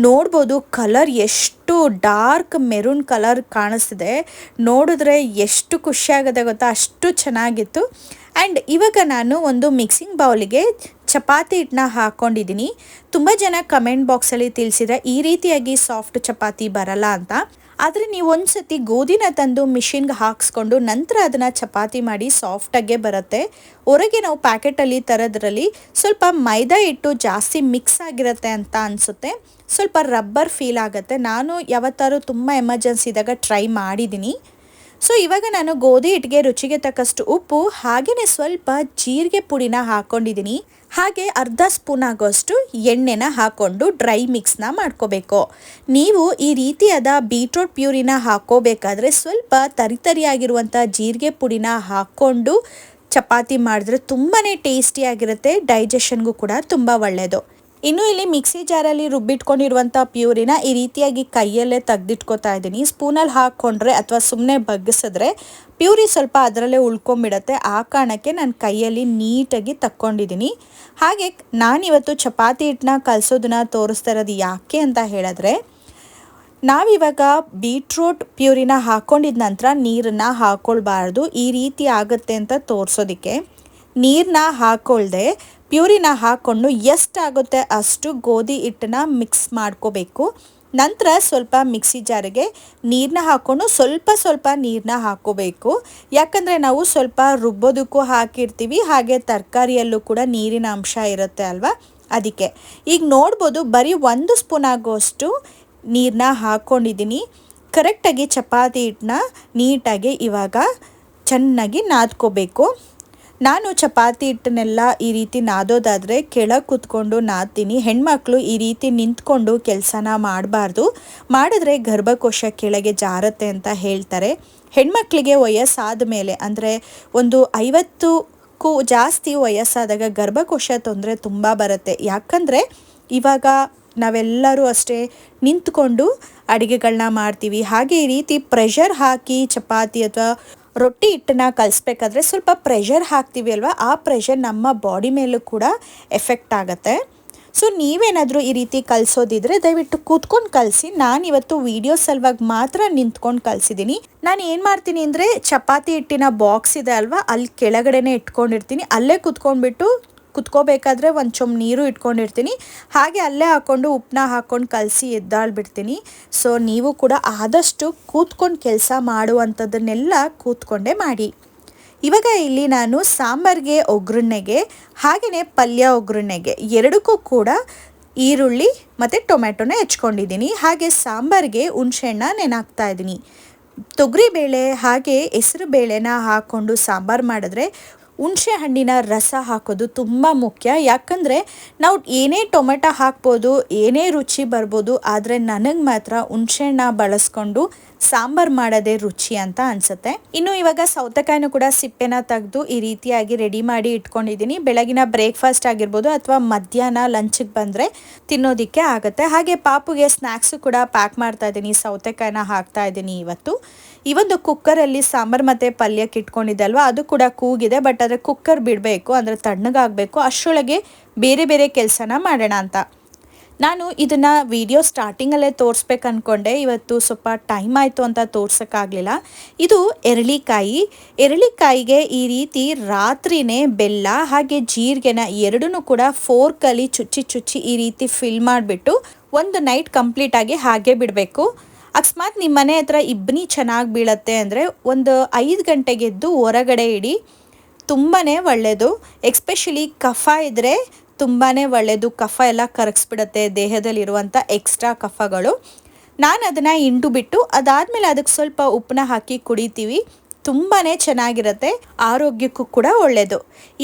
ನೋಡ್ಬೋದು ಕಲರ್ ಎಷ್ಟು ಡಾರ್ಕ್ ಮೆರೂನ್ ಕಲರ್ ಕಾಣಿಸ್ತಿದೆ, ನೋಡಿದ್ರೆ ಎಷ್ಟು ಖುಷಿಯಾಗದೆ ಗೊತ್ತಾ, ಅಷ್ಟು ಚೆನ್ನಾಗಿತ್ತು. ಆ್ಯಂಡ್ ಇವಾಗ ನಾನು ಒಂದು ಮಿಕ್ಸಿಂಗ್ ಬೌಲಿಗೆ ಚಪಾತಿ ಹಿಟ್ಟನ್ನ ಹಾಕ್ಕೊಂಡಿದ್ದೀನಿ. ತುಂಬ ಜನ ಕಮೆಂಟ್ ಬಾಕ್ಸಲ್ಲಿ ತಿಳಿಸಿದ್ರೆ ಈ ರೀತಿಯಾಗಿ ಸಾಫ್ಟ್ ಚಪಾತಿ ಬರಲ್ಲ ಅಂತ. ಆದರೆ ನೀವು ಒಂದು ಸತಿ ಗೋಧಿನ ತಂದು ಮಿಷಿನ್ಗೆ ಹಾಕ್ಸ್ಕೊಂಡು ನಂತರ ಅದನ್ನು ಚಪಾತಿ ಮಾಡಿ ಸಾಫ್ಟಾಗೇ ಬರುತ್ತೆ. ಹೊರಗೆ ನಾವು ಪ್ಯಾಕೆಟಲ್ಲಿ ತರೋದ್ರಲ್ಲಿ ಸ್ವಲ್ಪ ಮೈದಾ ಹಿಟ್ಟು ಜಾಸ್ತಿ ಮಿಕ್ಸ್ ಆಗಿರುತ್ತೆ ಅಂತ ಅನಿಸುತ್ತೆ, ಸ್ವಲ್ಪ ರಬ್ಬರ್ ಫೀಲ್ ಆಗುತ್ತೆ. ನಾನು ಯಾವತ್ತಾರು ತುಂಬ ಎಮರ್ಜೆನ್ಸಿ ಇದ್ದಾಗ ಟ್ರೈ ಮಾಡಿದ್ದೀನಿ. ಸೊ ಇವಾಗ ನಾನು ಗೋಧಿ ಹಿಟ್ಟಿಗೆ ರುಚಿಗೆ ತಕ್ಕಷ್ಟು ಉಪ್ಪು, ಹಾಗೆಯೇ ಸ್ವಲ್ಪ ಜೀರಿಗೆ ಪುಡಿನ ಹಾಕ್ಕೊಂಡಿದ್ದೀನಿ. ಹಾಗೆ ಅರ್ಧ ಸ್ಪೂನ್ ಆಗೋಷ್ಟು ಎಣ್ಣೆನ ಹಾಕ್ಕೊಂಡು ಡ್ರೈ ಮಿಕ್ಸ್ನ ಮಾಡ್ಕೋಬೇಕು. ನೀವು ಈ ರೀತಿಯಾದ ಬೀಟ್ರೋಟ್ ಪ್ಯೂರಿನ ಹಾಕ್ಕೋಬೇಕಾದ್ರೆ ಸ್ವಲ್ಪ ತರಿತರಿಯಾಗಿರುವಂಥ ಜೀರಿಗೆ ಪುಡಿನ ಹಾಕ್ಕೊಂಡು ಚಪಾತಿ ಮಾಡಿದ್ರೆ ತುಂಬಾ ಟೇಸ್ಟಿಯಾಗಿರುತ್ತೆ, ಡೈಜೆಷನ್ಗೂ ಕೂಡ ತುಂಬ ಒಳ್ಳೆಯದು. ಇನ್ನು ಇಲ್ಲಿ ಮಿಕ್ಸಿ ಜಾರಲ್ಲಿ ರುಬ್ಬಿಟ್ಕೊಂಡಿರುವಂಥ ಪ್ಯೂರಿನ ಈ ರೀತಿಯಾಗಿ ಕೈಯಲ್ಲೇ ತೆಗೆದಿಟ್ಕೋತಾ ಇದ್ದೀನಿ. ಸ್ಪೂನಲ್ಲಿ ಹಾಕ್ಕೊಂಡ್ರೆ ಅಥವಾ ಸುಮ್ಮನೆ ಬಗ್ಗಿಸಿದ್ರೆ ಪ್ಯೂರಿ ಸ್ವಲ್ಪ ಅದರಲ್ಲೇ ಉಳ್ಕೊಂಬಿಡತ್ತೆ. ಆ ಕಾರಣಕ್ಕೆ ನಾನು ಕೈಯಲ್ಲಿ ನೀಟಾಗಿ ತಕ್ಕೊಂಡಿದ್ದೀನಿ. ಹಾಗೆ ನಾನಿವತ್ತು ಚಪಾತಿ ಹಿಟ್ಟನ್ನ ಕಲಸೋದನ್ನ ತೋರಿಸ್ತಾ ಇರೋದು ಯಾಕೆ ಅಂತ ಹೇಳಿದ್ರೆ, ನಾವಿವಾಗ ಬೀಟ್ರೋಟ್ ಪ್ಯೂರಿನ ಹಾಕ್ಕೊಂಡಿದ ನಂತರ ನೀರನ್ನು ಹಾಕ್ಕೊಳ್ಬಾರ್ದು, ಈ ರೀತಿ ಆಗುತ್ತೆ ಅಂತ ತೋರಿಸೋದಕ್ಕೆ. ನೀರನ್ನ ಹಾಕ್ಕೊಳ್ದೆ ಪ್ಯೂರಿನ ಹಾಕ್ಕೊಂಡು ಎಷ್ಟಾಗುತ್ತೆ ಅಷ್ಟು ಗೋಧಿ ಹಿಟ್ಟನ್ನ ಮಿಕ್ಸ್ ಮಾಡ್ಕೋಬೇಕು. ನಂತರ ಸ್ವಲ್ಪ ಮಿಕ್ಸಿ ಜಾರಿಗೆ ನೀರನ್ನ ಹಾಕ್ಕೊಂಡು ಸ್ವಲ್ಪ ನೀರನ್ನ ಹಾಕ್ಕೋಬೇಕು. ಯಾಕಂದರೆ ನಾವು ಸ್ವಲ್ಪ ರುಬ್ಬೋದಕ್ಕೂ ಹಾಕಿರ್ತೀವಿ, ಹಾಗೆ ತರಕಾರಿಯಲ್ಲೂ ಕೂಡ ನೀರಿನ ಅಂಶ ಇರುತ್ತೆ ಅಲ್ವಾ, ಅದಕ್ಕೆ. ಈಗ ನೋಡ್ಬೋದು ಬರೀ 1 ಸ್ಪೂನ್ ಆಗೋಷ್ಟು ನೀರನ್ನ ಹಾಕ್ಕೊಂಡಿದ್ದೀನಿ. ಕರೆಕ್ಟಾಗಿ ಚಪಾತಿ ಹಿಟ್ಟನ್ನ ನೀಟಾಗಿ ಇವಾಗ ಚೆನ್ನಾಗಿ ನಾದ್ಕೋಬೇಕು. ನಾನು ಚಪಾತಿ ಹಿಟ್ಟನ್ನೆಲ್ಲ ಈ ರೀತಿ ನಾದೋದಾದರೆ ಕೆಳಗೆ ಕೂತ್ಕೊಂಡು ನಾದ್ತೀನಿ. ಹೆಣ್ಮಕ್ಳು ಈ ರೀತಿ ನಿಂತ್ಕೊಂಡು ಕೆಲಸನ ಮಾಡಬಾರ್ದು, ಮಾಡಿದ್ರೆ ಗರ್ಭಕೋಶ ಕೆಳಗೆ ಜಾರತ್ತೆ ಅಂತ ಹೇಳ್ತಾರೆ. ಹೆಣ್ಮಕ್ಳಿಗೆ ವಯಸ್ಸಾದ ಮೇಲೆ ಅಂದರೆ ಒಂದು 50ಕ್ಕೂ ಜಾಸ್ತಿ ವಯಸ್ಸಾದಾಗ ಗರ್ಭಕೋಶ ತೊಂದರೆ ತುಂಬ ಬರುತ್ತೆ. ಯಾಕಂದರೆ ಇವಾಗ ನಾವೆಲ್ಲರೂ ಅಷ್ಟೇ ನಿಂತ್ಕೊಂಡು ಅಡುಗೆಗಳನ್ನ ಮಾಡ್ತೀವಿ. ಹಾಗೆ ಈ ರೀತಿ ಪ್ರೆಷರ್ ಹಾಕಿ ಚಪಾತಿ ಅಥವಾ ರೊಟ್ಟಿ ಹಿಟ್ಟನ್ನ ಕಲಿಸ್ಬೇಕಾದ್ರೆ ಸ್ವಲ್ಪ ಪ್ರೆಷರ್ ಹಾಕ್ತೀವಿ ಅಲ್ವಾ, ಆ ಪ್ರೆಷರ್ ನಮ್ಮ ಬಾಡಿ ಮೇಲೂ ಕೂಡ ಎಫೆಕ್ಟ್ ಆಗುತ್ತೆ. ಸೊ ನೀವೇನಾದರೂ ಈ ರೀತಿ ಕಲಿಸೋದಿದ್ರೆ ದಯವಿಟ್ಟು ಕೂತ್ಕೊಂಡು ಕಲಿಸಿ. ನಾನಿವತ್ತು ವಿಡಿಯೋ ಸಲುವಾಗಿ ಮಾತ್ರ ನಿಂತ್ಕೊಂಡು ಕಲಿಸಿದ್ದೀನಿ. ನಾನು ಏನು ಮಾಡ್ತೀನಿ ಅಂದರೆ ಚಪಾತಿ ಹಿಟ್ಟಿನ ಬಾಕ್ಸ್ ಇದೆ ಅಲ್ವಾ, ಅಲ್ಲಿ ಕೆಳಗಡೆನೇ ಇಟ್ಕೊಂಡಿರ್ತೀನಿ. ಅಲ್ಲೇ ಕುತ್ಕೋಬೇಕಾದ್ರೆ ಒಂದು ಚೊಂಬು ನೀರು ಇಟ್ಕೊಂಡಿರ್ತೀನಿ. ಹಾಗೆ ಅಲ್ಲೇ ಹಾಕ್ಕೊಂಡು ಉಪ್ಪನ್ನ ಹಾಕ್ಕೊಂಡು ಕಲಸಿ ಎದ್ದಾಳ್ಬಿಡ್ತೀನಿ. ಸೊ ನೀವು ಕೂಡ ಆದಷ್ಟು ಕೂತ್ಕೊಂಡು ಕೆಲಸ ಮಾಡುವಂಥದ್ದನ್ನೆಲ್ಲ ಕೂತ್ಕೊಂಡೇ ಮಾಡಿ. ಇವಾಗ ಇಲ್ಲಿ ನಾನು ಸಾಂಬಾರಿಗೆ ಒಗ್ಗರಣೆಗೆ ಹಾಗೆಯೇ ಪಲ್ಯ ಒಗ್ಗರಣೆಗೆ ಎರಡಕ್ಕೂ ಕೂಡ ಈರುಳ್ಳಿ ಮತ್ತು ಟೊಮೆಟೊನ ಹೆಚ್ಕೊಂಡಿದ್ದೀನಿ. ಹಾಗೆ ಸಾಂಬಾರಿಗೆ ಹುಣಸೆಹಣ್ಣ ನೆನೆ ಇದ್ದೀನಿ. ತೊಗರಿಬೇಳೆ ಹಾಗೆ ಹೆಸರು ಬೇಳೆನ ಹಾಕ್ಕೊಂಡು ಸಾಂಬಾರು ಮಾಡಿದ್ರೆ ಹುಣಸೆ ಹಣ್ಣಿನ ರಸ ಹಾಕೋದು ತುಂಬ ಮುಖ್ಯ. ಯಾಕಂದರೆ ನಾವು ಏನೇ ಟೊಮೆಟೊ ಹಾಕ್ಬೋದು, ಏನೇ ರುಚಿ ಬರ್ಬೋದು, ಆದರೆ ನನಗೆ ಮಾತ್ರ ಹುಣಸೆಹಣ್ಣ ಬಳಸ್ಕೊಂಡು ಸಾಂಬಾರು ಮಾಡೋದೇ ರುಚಿ ಅಂತ ಅನಿಸುತ್ತೆ. ಇನ್ನು ಇವಾಗ ಸೌತೆಕಾಯಿನೂ ಕೂಡ ಸಿಪ್ಪೆನ ತೆಗೆದು ಈ ರೀತಿಯಾಗಿ ರೆಡಿ ಮಾಡಿ ಇಟ್ಕೊಂಡಿದ್ದೀನಿ. ಬೆಳಗಿನ ಬ್ರೇಕ್ಫಾಸ್ಟ್ ಆಗಿರ್ಬೋದು ಅಥವಾ ಮಧ್ಯಾಹ್ನ ಲಂಚಿಗೆ ಬಂದರೆ ತಿನ್ನೋದಕ್ಕೆ ಆಗುತ್ತೆ. ಹಾಗೆ ಪಾಪುಗೆ ಸ್ನ್ಯಾಕ್ಸು ಕೂಡ ಪ್ಯಾಕ್ ಮಾಡ್ತಾ ಇದ್ದೀನಿ. ಸೌತೆಕಾಯಿನ ಹಾಕ್ತಾ ಇದ್ದೀನಿ ಇವತ್ತು. ಈ ಒಂದು ಕುಕ್ಕರಲ್ಲಿ ಸಾಂಬಾರು ಮತ್ತು ಪಲ್ಯಕ್ಕೆ ಇಟ್ಕೊಂಡಿದ್ದೆ ಅಲ್ವಾ, ಅದು ಕೂಡ ಕೂಗಿದೆ. ಬಟ್ ಆದರೆ ಕುಕ್ಕರ್ ಬಿಡಬೇಕು, ಅಂದರೆ ತಣ್ಣಗಾಗಬೇಕು. ಅಷ್ಟರೊಳಗೆ ಬೇರೆ ಬೇರೆ ಕೆಲಸನ ಮಾಡೋಣ ಅಂತ ನಾನು ಇದನ್ನು ವಿಡಿಯೋ ಸ್ಟಾರ್ಟಿಂಗಲ್ಲೇ ತೋರಿಸ್ಬೇಕು ಅಂದ್ಕೊಂಡೆ. ಇವತ್ತು ಸ್ವಲ್ಪ ಟೈಮ್ ಆಯಿತು ಅಂತ ತೋರ್ಸೋಕ್ಕಾಗಲಿಲ್ಲ. ಇದು ಎರಳಿಕಾಯಿಗೆ ಈ ರೀತಿ ರಾತ್ರಿನೇ ಬೆಲ್ಲ ಹಾಗೆ ಜೀರಿಗೆನ ಎರಡನ್ನೂ ಕೂಡ ಫೋರ್ಕಲ್ಲಿ ಚುಚ್ಚಿ ಈ ರೀತಿ ಫಿಲ್ ಮಾಡಿಬಿಟ್ಟು ಒಂದು ನೈಟ್ ಕಂಪ್ಲೀಟಾಗಿ ಹಾಗೆ ಬಿಡಬೇಕು. ಅಕಸ್ಮಾತ್ ನಿಮ್ಮ ಮನೆ ಹತ್ರ ಇಬ್ಬನಿ ಚೆನ್ನಾಗಿ ಬೀಳತ್ತೆ ಅಂದರೆ ಒಂದು 5 ಗಂಟೆಗೆ ಎದ್ದು ಹೊರಗಡೆ ಇಡಿ, ತುಂಬಾ ಒಳ್ಳೆಯದು. ಎಕ್ಸ್ಪೆಷಲಿ ಕಫ ಇದ್ದರೆ ತುಂಬಾ ಒಳ್ಳೆಯದು. ಕಫ ಎಲ್ಲ ಕರಗಿಸ್ಬಿಡುತ್ತೆ ದೇಹದಲ್ಲಿರುವಂಥ ಎಕ್ಸ್ಟ್ರಾ ಕಫಗಳು. ನಾನು ಅದನ್ನು ಹಿಂಡು ಬಿಟ್ಟು ಅದಾದಮೇಲೆ ಅದಕ್ಕೆ ಸ್ವಲ್ಪ ಉಪ್ಪನ್ನ ಹಾಕಿ ಕುಡಿತೀವಿ. ತುಂಬಾ ಚೆನ್ನಾಗಿರುತ್ತೆ, ಆರೋಗ್ಯಕ್ಕೂ ಕೂಡ ಒಳ್ಳೆಯದು.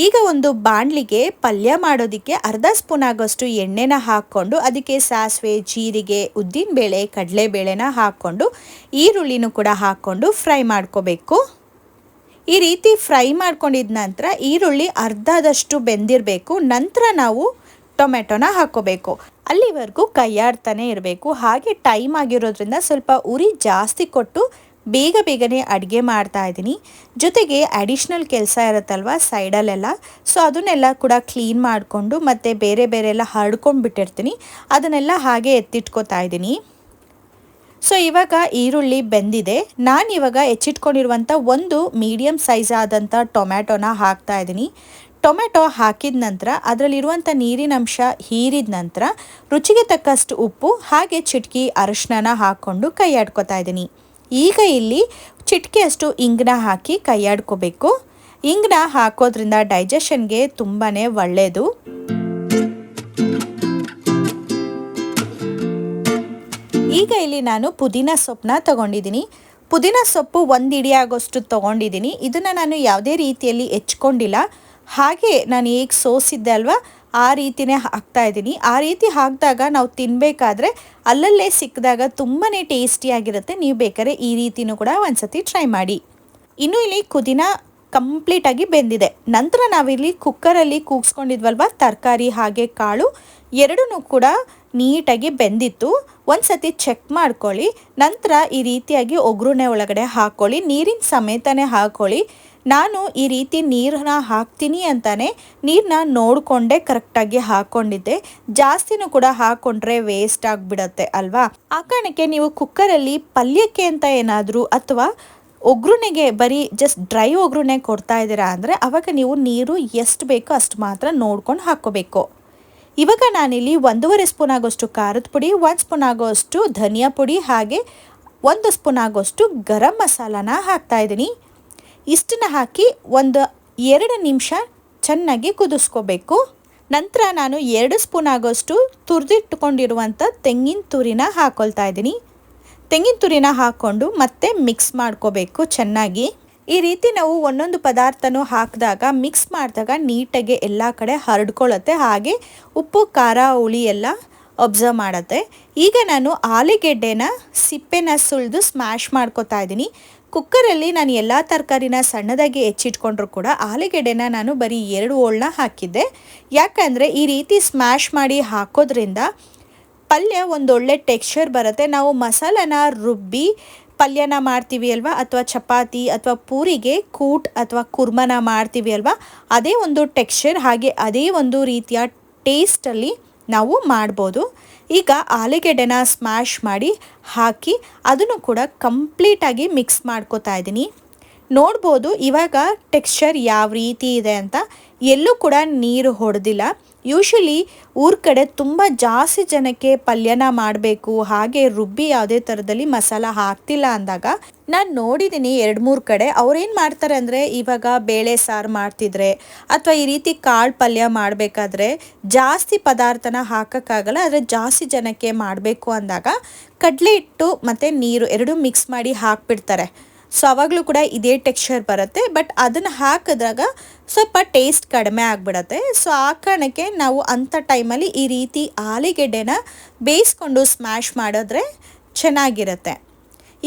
ಈಗ ಒಂದು ಬಾಣಲಿಗೆ ಪಲ್ಯ ಮಾಡೋದಕ್ಕೆ ಅರ್ಧ ಸ್ಪೂನ್ ಆಗೋಷ್ಟು ಎಣ್ಣೆನ ಹಾಕ್ಕೊಂಡು ಅದಕ್ಕೆ ಸಾಸಿವೆ, ಜೀರಿಗೆ, ಉದ್ದಿನಬೇಳೆ, ಕಡಲೆಬೇಳೆನ ಹಾಕ್ಕೊಂಡು ಈರುಳ್ಳಿನೂ ಕೂಡ ಹಾಕ್ಕೊಂಡು ಫ್ರೈ ಮಾಡ್ಕೋಬೇಕು. ಈ ರೀತಿ ಫ್ರೈ ಮಾಡ್ಕೊಂಡಿದ ನಂತರ ಈರುಳ್ಳಿ ಅರ್ಧದಷ್ಟು ಬೆಂದಿರಬೇಕು. ನಂತರ ನಾವು ಟೊಮೆಟೊನ ಹಾಕ್ಕೋಬೇಕು. ಅಲ್ಲಿವರೆಗೂ ಕೈಯಾಡ್ತಾನೆ ಇರಬೇಕು. ಹಾಗೆ ಟೈಮ್ ಆಗಿರೋದ್ರಿಂದ ಸ್ವಲ್ಪ ಉರಿ ಜಾಸ್ತಿ ಕೊಟ್ಟು ಬೇಗನೆ ಅಡುಗೆ ಮಾಡ್ತಾ ಇದ್ದೀನಿ. ಜೊತೆಗೆ ಅಡಿಷ್ನಲ್ ಕೆಲಸ ಇರುತ್ತಲ್ವ ಸೈಡಲ್ಲೆಲ್ಲ, ಸೊ ಅದನ್ನೆಲ್ಲ ಕೂಡ ಕ್ಲೀನ್ ಮಾಡಿಕೊಂಡು ಮತ್ತು ಬೇರೆ ಎಲ್ಲ ಹರಡ್ಕೊಂಡು ಬಿಟ್ಟಿರ್ತೀನಿ. ಅದನ್ನೆಲ್ಲ ಹಾಗೆ ಎತ್ತಿಟ್ಕೋತಾ ಇದ್ದೀನಿ. ಸೊ ಇವಾಗ ಈರುಳ್ಳಿ ಬೆಂದಿದೆ. ನಾನಿವಾಗ ಹೆಚ್ಚಿಟ್ಕೊಂಡಿರುವಂಥ ಒಂದು ಮೀಡಿಯಮ್ ಸೈಜ್ ಆದಂಥ ಟೊಮ್ಯಾಟೊನ ಹಾಕ್ತಾ ಇದ್ದೀನಿ. ಟೊಮೆಟೊ ಹಾಕಿದ ನಂತರ ಅದರಲ್ಲಿರುವಂಥ ನೀರಿನ ಅಂಶ ಹೀರಿದ ನಂತರ ರುಚಿಗೆ ತಕ್ಕಷ್ಟು ಉಪ್ಪು ಹಾಗೆ ಚಿಟಕಿ ಅರಿಶಿನ ಹಾಕ್ಕೊಂಡು ಕೈಯಾಡ್ಕೊತಾ ಇದ್ದೀನಿ. ಈಗ ಇಲ್ಲಿ ಚಿಟಿಕೆಯಷ್ಟು ಇಂಗನ್ನ ಹಾಕಿ ಕೈಯಾಡ್ಕೋಬೇಕು. ಇಂಗನ್ನ ಹಾಕೋದ್ರಿಂದ ಡೈಜೆಷನ್ಗೆ ತುಂಬಾ ಒಳ್ಳೆಯದು. ಈಗ ಇಲ್ಲಿ ನಾನು ಪುದೀನ ಸೊಪ್ಪನ್ನ ತೊಗೊಂಡಿದ್ದೀನಿ. ಪುದೀನ ಸೊಪ್ಪು 1 ಹಿಡಿ ಆಗೋಷ್ಟು ತೊಗೊಂಡಿದ್ದೀನಿ. ಇದನ್ನು ನಾನು ಯಾವುದೇ ರೀತಿಯಲ್ಲಿ ಹೆಚ್ಕೊಂಡಿಲ್ಲ. ಹಾಗೆ ನಾನು ಹೇಗೆ ಸೋಸಿದ್ದೆ ಅಲ್ವಾ ಆ ರೀತಿನೇ ಹಾಕ್ತಾ ಇದ್ದೀನಿ. ಆ ರೀತಿ ಹಾಕಿದಾಗ ನಾವು ತಿನ್ನಬೇಕಾದ್ರೆ ಅಲ್ಲಲ್ಲೇ ಸಿಕ್ಕಿದಾಗ ತುಂಬಾ ಟೇಸ್ಟಿಯಾಗಿರುತ್ತೆ. ನೀವು ಬೇಕಾದ್ರೆ ಈ ರೀತಿನೂ ಕೂಡ ಒಂದ್ಸತಿ ಟ್ರೈ ಮಾಡಿ. ಇನ್ನು ಇಲ್ಲಿ ಪುದೀನ ಕಂಪ್ಲೀಟಾಗಿ ಬೆಂದಿದೆ. ನಂತರ ನಾವಿಲ್ಲಿ ಕುಕ್ಕರಲ್ಲಿ ಕೂಗಿಸ್ಕೊಂಡಿದ್ವಲ್ವ ತರಕಾರಿ ಹಾಗೆ ಕಾಳು ಎರಡೂ ಕೂಡ ನೀಟಾಗಿ ಬೆಂದಿತ್ತು. ಒಂದು ಸತಿ ಚೆಕ್ ಮಾಡ್ಕೊಳ್ಳಿ. ನಂತರ ಈ ರೀತಿಯಾಗಿ ಒಗ್ಗರಣೆ ಒಳಗಡೆ ಹಾಕ್ಕೊಳ್ಳಿ. ನೀರಿನ ಸಮೇತನೇ ಹಾಕ್ಕೊಳ್ಳಿ. ನಾನು ಈ ರೀತಿ ನೀರನ್ನ ಹಾಕ್ತೀನಿ ಅಂತಾನೆ ನೀರನ್ನ ನೋಡಿಕೊಂಡೇ ಕರೆಕ್ಟಾಗಿ ಹಾಕ್ಕೊಂಡಿದ್ದೆ. ಜಾಸ್ತಿನೂ ಕೂಡ ಹಾಕ್ಕೊಂಡ್ರೆ ವೇಸ್ಟ್ ಆಗಿಬಿಡತ್ತೆ ಅಲ್ವಾ. ಆ ಕಾರಣಕ್ಕೆ ನೀವು ಕುಕ್ಕರಲ್ಲಿ ಪಲ್ಯಕ್ಕೆ ಅಂತ ಏನಾದರೂ ಅಥವಾ ಒಗ್ಗರಣೆಗೆ ಬರೀ ಜಸ್ಟ್ ಡ್ರೈ ಒಗ್ಗರಣೆ ಕೊಡ್ತಾ ಇದ್ದೀರಾ ಅಂದರೆ ಆವಾಗ ನೀವು ನೀರು ಎಷ್ಟು ಬೇಕೋ ಅಷ್ಟು ಮಾತ್ರ ನೋಡ್ಕೊಂಡು ಹಾಕ್ಕೋಬೇಕು. ಇವಾಗ ನಾನಿಲ್ಲಿ 1.5 ಸ್ಪೂನ್ ಆಗೋಷ್ಟು ಖಾರದ ಪುಡಿ, 1 ಸ್ಪೂನ್ ಆಗೋಷ್ಟು ಧನಿಯಾ ಪುಡಿ ಹಾಗೆ 1 ಸ್ಪೂನ್ ಆಗೋಷ್ಟು ಗರಂ ಮಸಾಲಾನ ಹಾಕ್ತಾಯಿದ್ದೀನಿ. ಇಷ್ಟನ್ನ ಹಾಕಿ ಒಂದು 2 ನಿಮಿಷ ಚೆನ್ನಾಗಿ ಕುದಿಸ್ಕೋಬೇಕು. ನಂತರ ನಾನು 2 ಸ್ಪೂನ್ ಆಗೋಷ್ಟು ತುರಿದಿಟ್ಕೊಂಡಿರುವಂಥ ತೆಂಗಿನ ತುರಿನ ಹಾಕ್ಕೊಳ್ತಾ ಇದ್ದೀನಿ. ತೆಂಗಿನ ತುರಿನ ಹಾಕ್ಕೊಂಡು ಮತ್ತೆ ಮಿಕ್ಸ್ ಮಾಡ್ಕೋಬೇಕು ಚೆನ್ನಾಗಿ. ಈ ರೀತಿ ನಾವು ಒಂದೊಂದು ಪದಾರ್ಥನೂ ಹಾಕಿದಾಗ ಮಿಕ್ಸ್ ಮಾಡಿದಾಗ ನೀಟಾಗಿ ಎಲ್ಲ ಕಡೆ ಹರಡ್ಕೊಳ್ಳುತ್ತೆ. ಹಾಗೆ ಉಪ್ಪು ಖಾರ ಹುಳಿ ಎಲ್ಲ ಅಬ್ಸರ್ವ್ ಮಾಡುತ್ತೆ. ಈಗ ನಾನು ಆಲೂಗೆಡ್ಡೆನ ಸಿಪ್ಪೆನ ಸುಲಿದು ಸ್ಮ್ಯಾಶ್ ಮಾಡ್ಕೊತಾ ಇದ್ದೀನಿ. ಕುಕ್ಕರಲ್ಲಿ ನಾನು ಎಲ್ಲ ತರಕಾರಿನ ಸಣ್ಣದಾಗಿ ಹೆಚ್ಚಿಟ್ಕೊಂಡ್ರು ಕೂಡ ಆಲೂಗೆಡ್ಡೆನ ನಾನು ಬರೀ 2 ಹೋಳನ್ನ ಹಾಕಿದ್ದೆ. ಯಾಕಂದರೆ ಈ ರೀತಿ ಸ್ಮ್ಯಾಶ್ ಮಾಡಿ ಹಾಕೋದ್ರಿಂದ ಪಲ್ಯ ಒಂದೊಳ್ಳೆ ಟೆಕ್ಸ್ಚರ್ ಬರುತ್ತೆ. ನಾವು ಮಸಾಲಾನ ರುಬ್ಬಿ ಪಲ್ಯನ ಮಾಡ್ತೀವಿ ಅಲ್ವಾ, ಅಥವಾ ಚಪಾತಿ ಅಥವಾ ಪೂರಿಗೆ ಕೂಟ್ ಅಥವಾ ಕುರ್ಮನ ಮಾಡ್ತೀವಿ ಅಲ್ವಾ, ಅದೇ ಒಂದು ಟೆಕ್ಸ್ಚರ್ ಹಾಗೆ ಅದೇ ಒಂದು ರೀತಿಯ ಟೇಸ್ಟಲ್ಲಿ ನಾವು ಮಾಡ್ಬೋದು. ಈಗ ಆಲೂಗೆಡ್ಡೆನ ಸ್ಮ್ಯಾಶ್ ಮಾಡಿ ಹಾಕಿ ಅದನ್ನು ಕೂಡ ಕಂಪ್ಲೀಟಾಗಿ ಮಿಕ್ಸ್ ಮಾಡ್ಕೋತಾ ಇದ್ದೀನಿ. ನೋಡ್ಬೋದು ಇವಾಗ ಟೆಕ್ಸ್ಚರ್ ಯಾವ ರೀತಿ ಇದೆ ಅಂತ. ಎಲ್ಲೂ ಕೂಡ ನೀರು ಹೊಡೆದಿಲ್ಲ. ಯೂಶ್ವಲಿ ಊರ ಕಡೆ ತುಂಬ ಜಾಸ್ತಿ ಜನಕ್ಕೆ ಪಲ್ಯನ ಮಾಡಬೇಕು, ಹಾಗೆ ರುಬ್ಬಿ ಯಾವುದೇ ಥರದಲ್ಲಿ ಮಸಾಲ ಹಾಕ್ತಿಲ್ಲ ಅಂದಾಗ ನಾನು ನೋಡಿದ್ದೀನಿ 2-3 ಕಡೆ ಅವ್ರೇನು ಮಾಡ್ತಾರೆ ಅಂದರೆ, ಇವಾಗ ಬೇಳೆ ಸಾರು ಮಾಡ್ತಿದ್ರೆ ಅಥವಾ ಈ ರೀತಿ ಕಾಳು ಪಲ್ಯ ಮಾಡಬೇಕಾದ್ರೆ ಜಾಸ್ತಿ ಪದಾರ್ಥನ ಹಾಕೋಕ್ಕಾಗಲ್ಲ. ಆದರೆ ಜಾಸ್ತಿ ಜನಕ್ಕೆ ಮಾಡಬೇಕು ಅಂದಾಗ ಕಡಲೆ ಹಿಟ್ಟು ಮತ್ತು ನೀರು ಎರಡೂ ಮಿಕ್ಸ್ ಮಾಡಿ ಹಾಕ್ಬಿಡ್ತಾರೆ. ಸೊ ಆವಾಗಲೂ ಕೂಡ ಇದೇ ಟೆಕ್ಸ್ಚರ್ ಬರುತ್ತೆ. ಬಟ್ ಅದನ್ನು ಹಾಕಿದಾಗ ಸ್ವಲ್ಪ ಟೇಸ್ಟ್ ಕಡಿಮೆ ಆಗಿಬಿಡತ್ತೆ. ಸೊ ಆ ಕಾರಣಕ್ಕೆ ನಾವು ಅಂಥ ಟೈಮಲ್ಲಿ ಈ ರೀತಿ ಆಲೂಗೆಡ್ಡೆನ ಬೇಯಿಸ್ಕೊಂಡು ಸ್ಮ್ಯಾಶ್ ಮಾಡಿದ್ರೆ ಚೆನ್ನಾಗಿರುತ್ತೆ.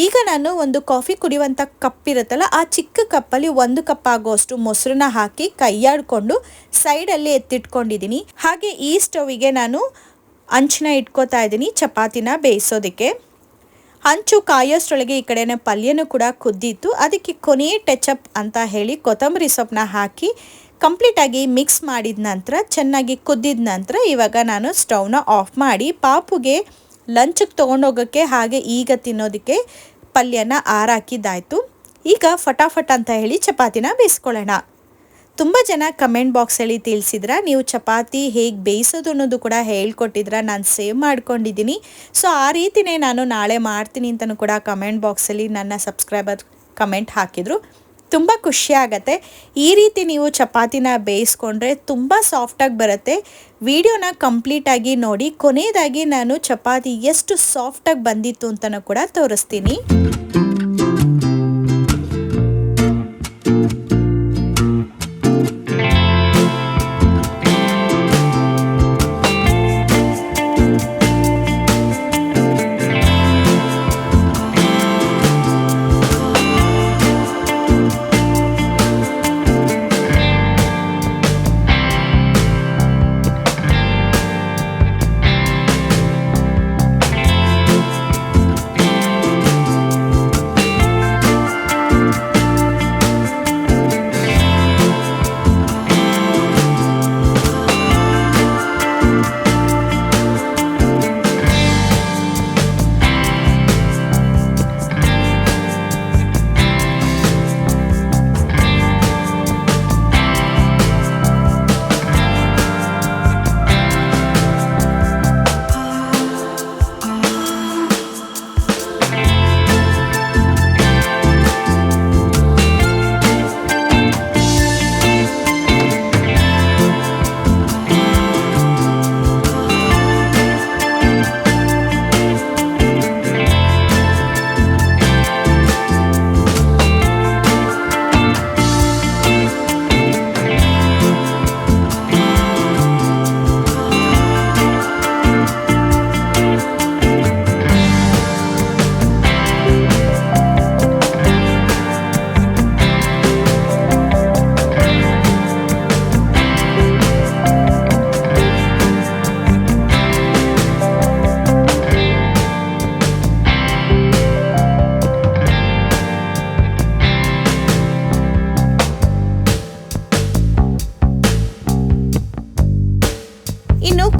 ಈಗ ನಾನು ಒಂದು ಕಾಫಿ ಕುಡಿಯುವಂಥ ಕಪ್ ಇರುತ್ತಲ್ಲ, ಆ ಚಿಕ್ಕ ಕಪ್ಪಲ್ಲಿ 1 ಕಪ್ ಆಗೋಷ್ಟು ಮೊಸರನ್ನ ಹಾಕಿ ಕೈಯಾಡಿಕೊಂಡು ಸೈಡಲ್ಲಿ ಎತ್ತಿಟ್ಕೊಂಡಿದ್ದೀನಿ. ಹಾಗೆ ಈ ಸ್ಟವಿಗೆ ನಾನು ಹಂಚನ್ನ ಇಟ್ಕೋತಾ ಇದ್ದೀನಿ ಚಪಾತಿನ ಬೇಯಿಸೋದಕ್ಕೆ. ಹಂಚು ಕಾಯೋಷ್ಟರೊಳಗೆ ಈ ಕಡೆನೇ ಪಲ್ಯನೂ ಕೂಡ ಕುದ್ದಿತ್ತು. ಅದಕ್ಕೆ ಕೊನೆಯ ಟಚಪ್ ಅಂತ ಹೇಳಿ ಕೊತ್ತಂಬರಿ ಸೊಪ್ಪನ್ನ ಹಾಕಿ ಕಂಪ್ಲೀಟಾಗಿ ಮಿಕ್ಸ್ ಮಾಡಿದ ನಂತರ, ಚೆನ್ನಾಗಿ ಕುದ್ದಿದ ನಂತರ ಇವಾಗ ನಾನು ಸ್ಟವ್ನ ಆಫ್ ಮಾಡಿ ಪಾಪುಗೆ ಲಂಚಿಗೆ ತೊಗೊಂಡೋಗೋಕ್ಕೆ ಹಾಗೆ ಈಗ ತಿನ್ನೋದಕ್ಕೆ ಪಲ್ಯನ ಆರಾಕಿದ್ದಾಯಿತು. ಈಗ ಫಟಾಫಟ್ ಅಂತ ಹೇಳಿ ಚಪಾತಿನ ಬೇಯಿಸ್ಕೊಳ್ಳೋಣ. ತುಂಬ ಜನ ಕಮೆಂಟ್ ಬಾಕ್ಸಲ್ಲಿ ತಿಳಿಸಿದ್ರ, ನೀವು ಚಪಾತಿ ಹೇಗೆ ಬೇಯಿಸೋದು ಅನ್ನೋದು ಕೂಡ ಹೇಳ್ಕೊಟ್ಟಿದ್ರ, ನಾನು ಸೇವ್ ಮಾಡ್ಕೊಂಡಿದ್ದೀನಿ. ಸೊ ಆ ರೀತಿಯೇ ನಾನು ನಾಳೆ ಮಾಡ್ತೀನಿ ಅಂತಲೂ ಕೂಡ ಕಮೆಂಟ್ ಬಾಕ್ಸಲ್ಲಿ ನನ್ನ ಸಬ್ಸ್ಕ್ರೈಬರ್ ಕಮೆಂಟ್ ಹಾಕಿದರು. ತುಂಬ ಖುಷಿ ಆಗುತ್ತೆ. ಈ ರೀತಿ ನೀವು ಚಪಾತಿನ ಬೇಯಿಸ್ಕೊಂಡ್ರೆ ತುಂಬ ಸಾಫ್ಟಾಗಿ ಬರುತ್ತೆ. ವಿಡಿಯೋನ ಕಂಪ್ಲೀಟಾಗಿ ನೋಡಿ. ಕೊನೆಯದಾಗಿ ನಾನು ಚಪಾತಿ ಎಷ್ಟು ಸಾಫ್ಟಾಗಿ ಬಂದಿತ್ತು ಅಂತಲೂ ಕೂಡ ತೋರಿಸ್ತೀನಿ.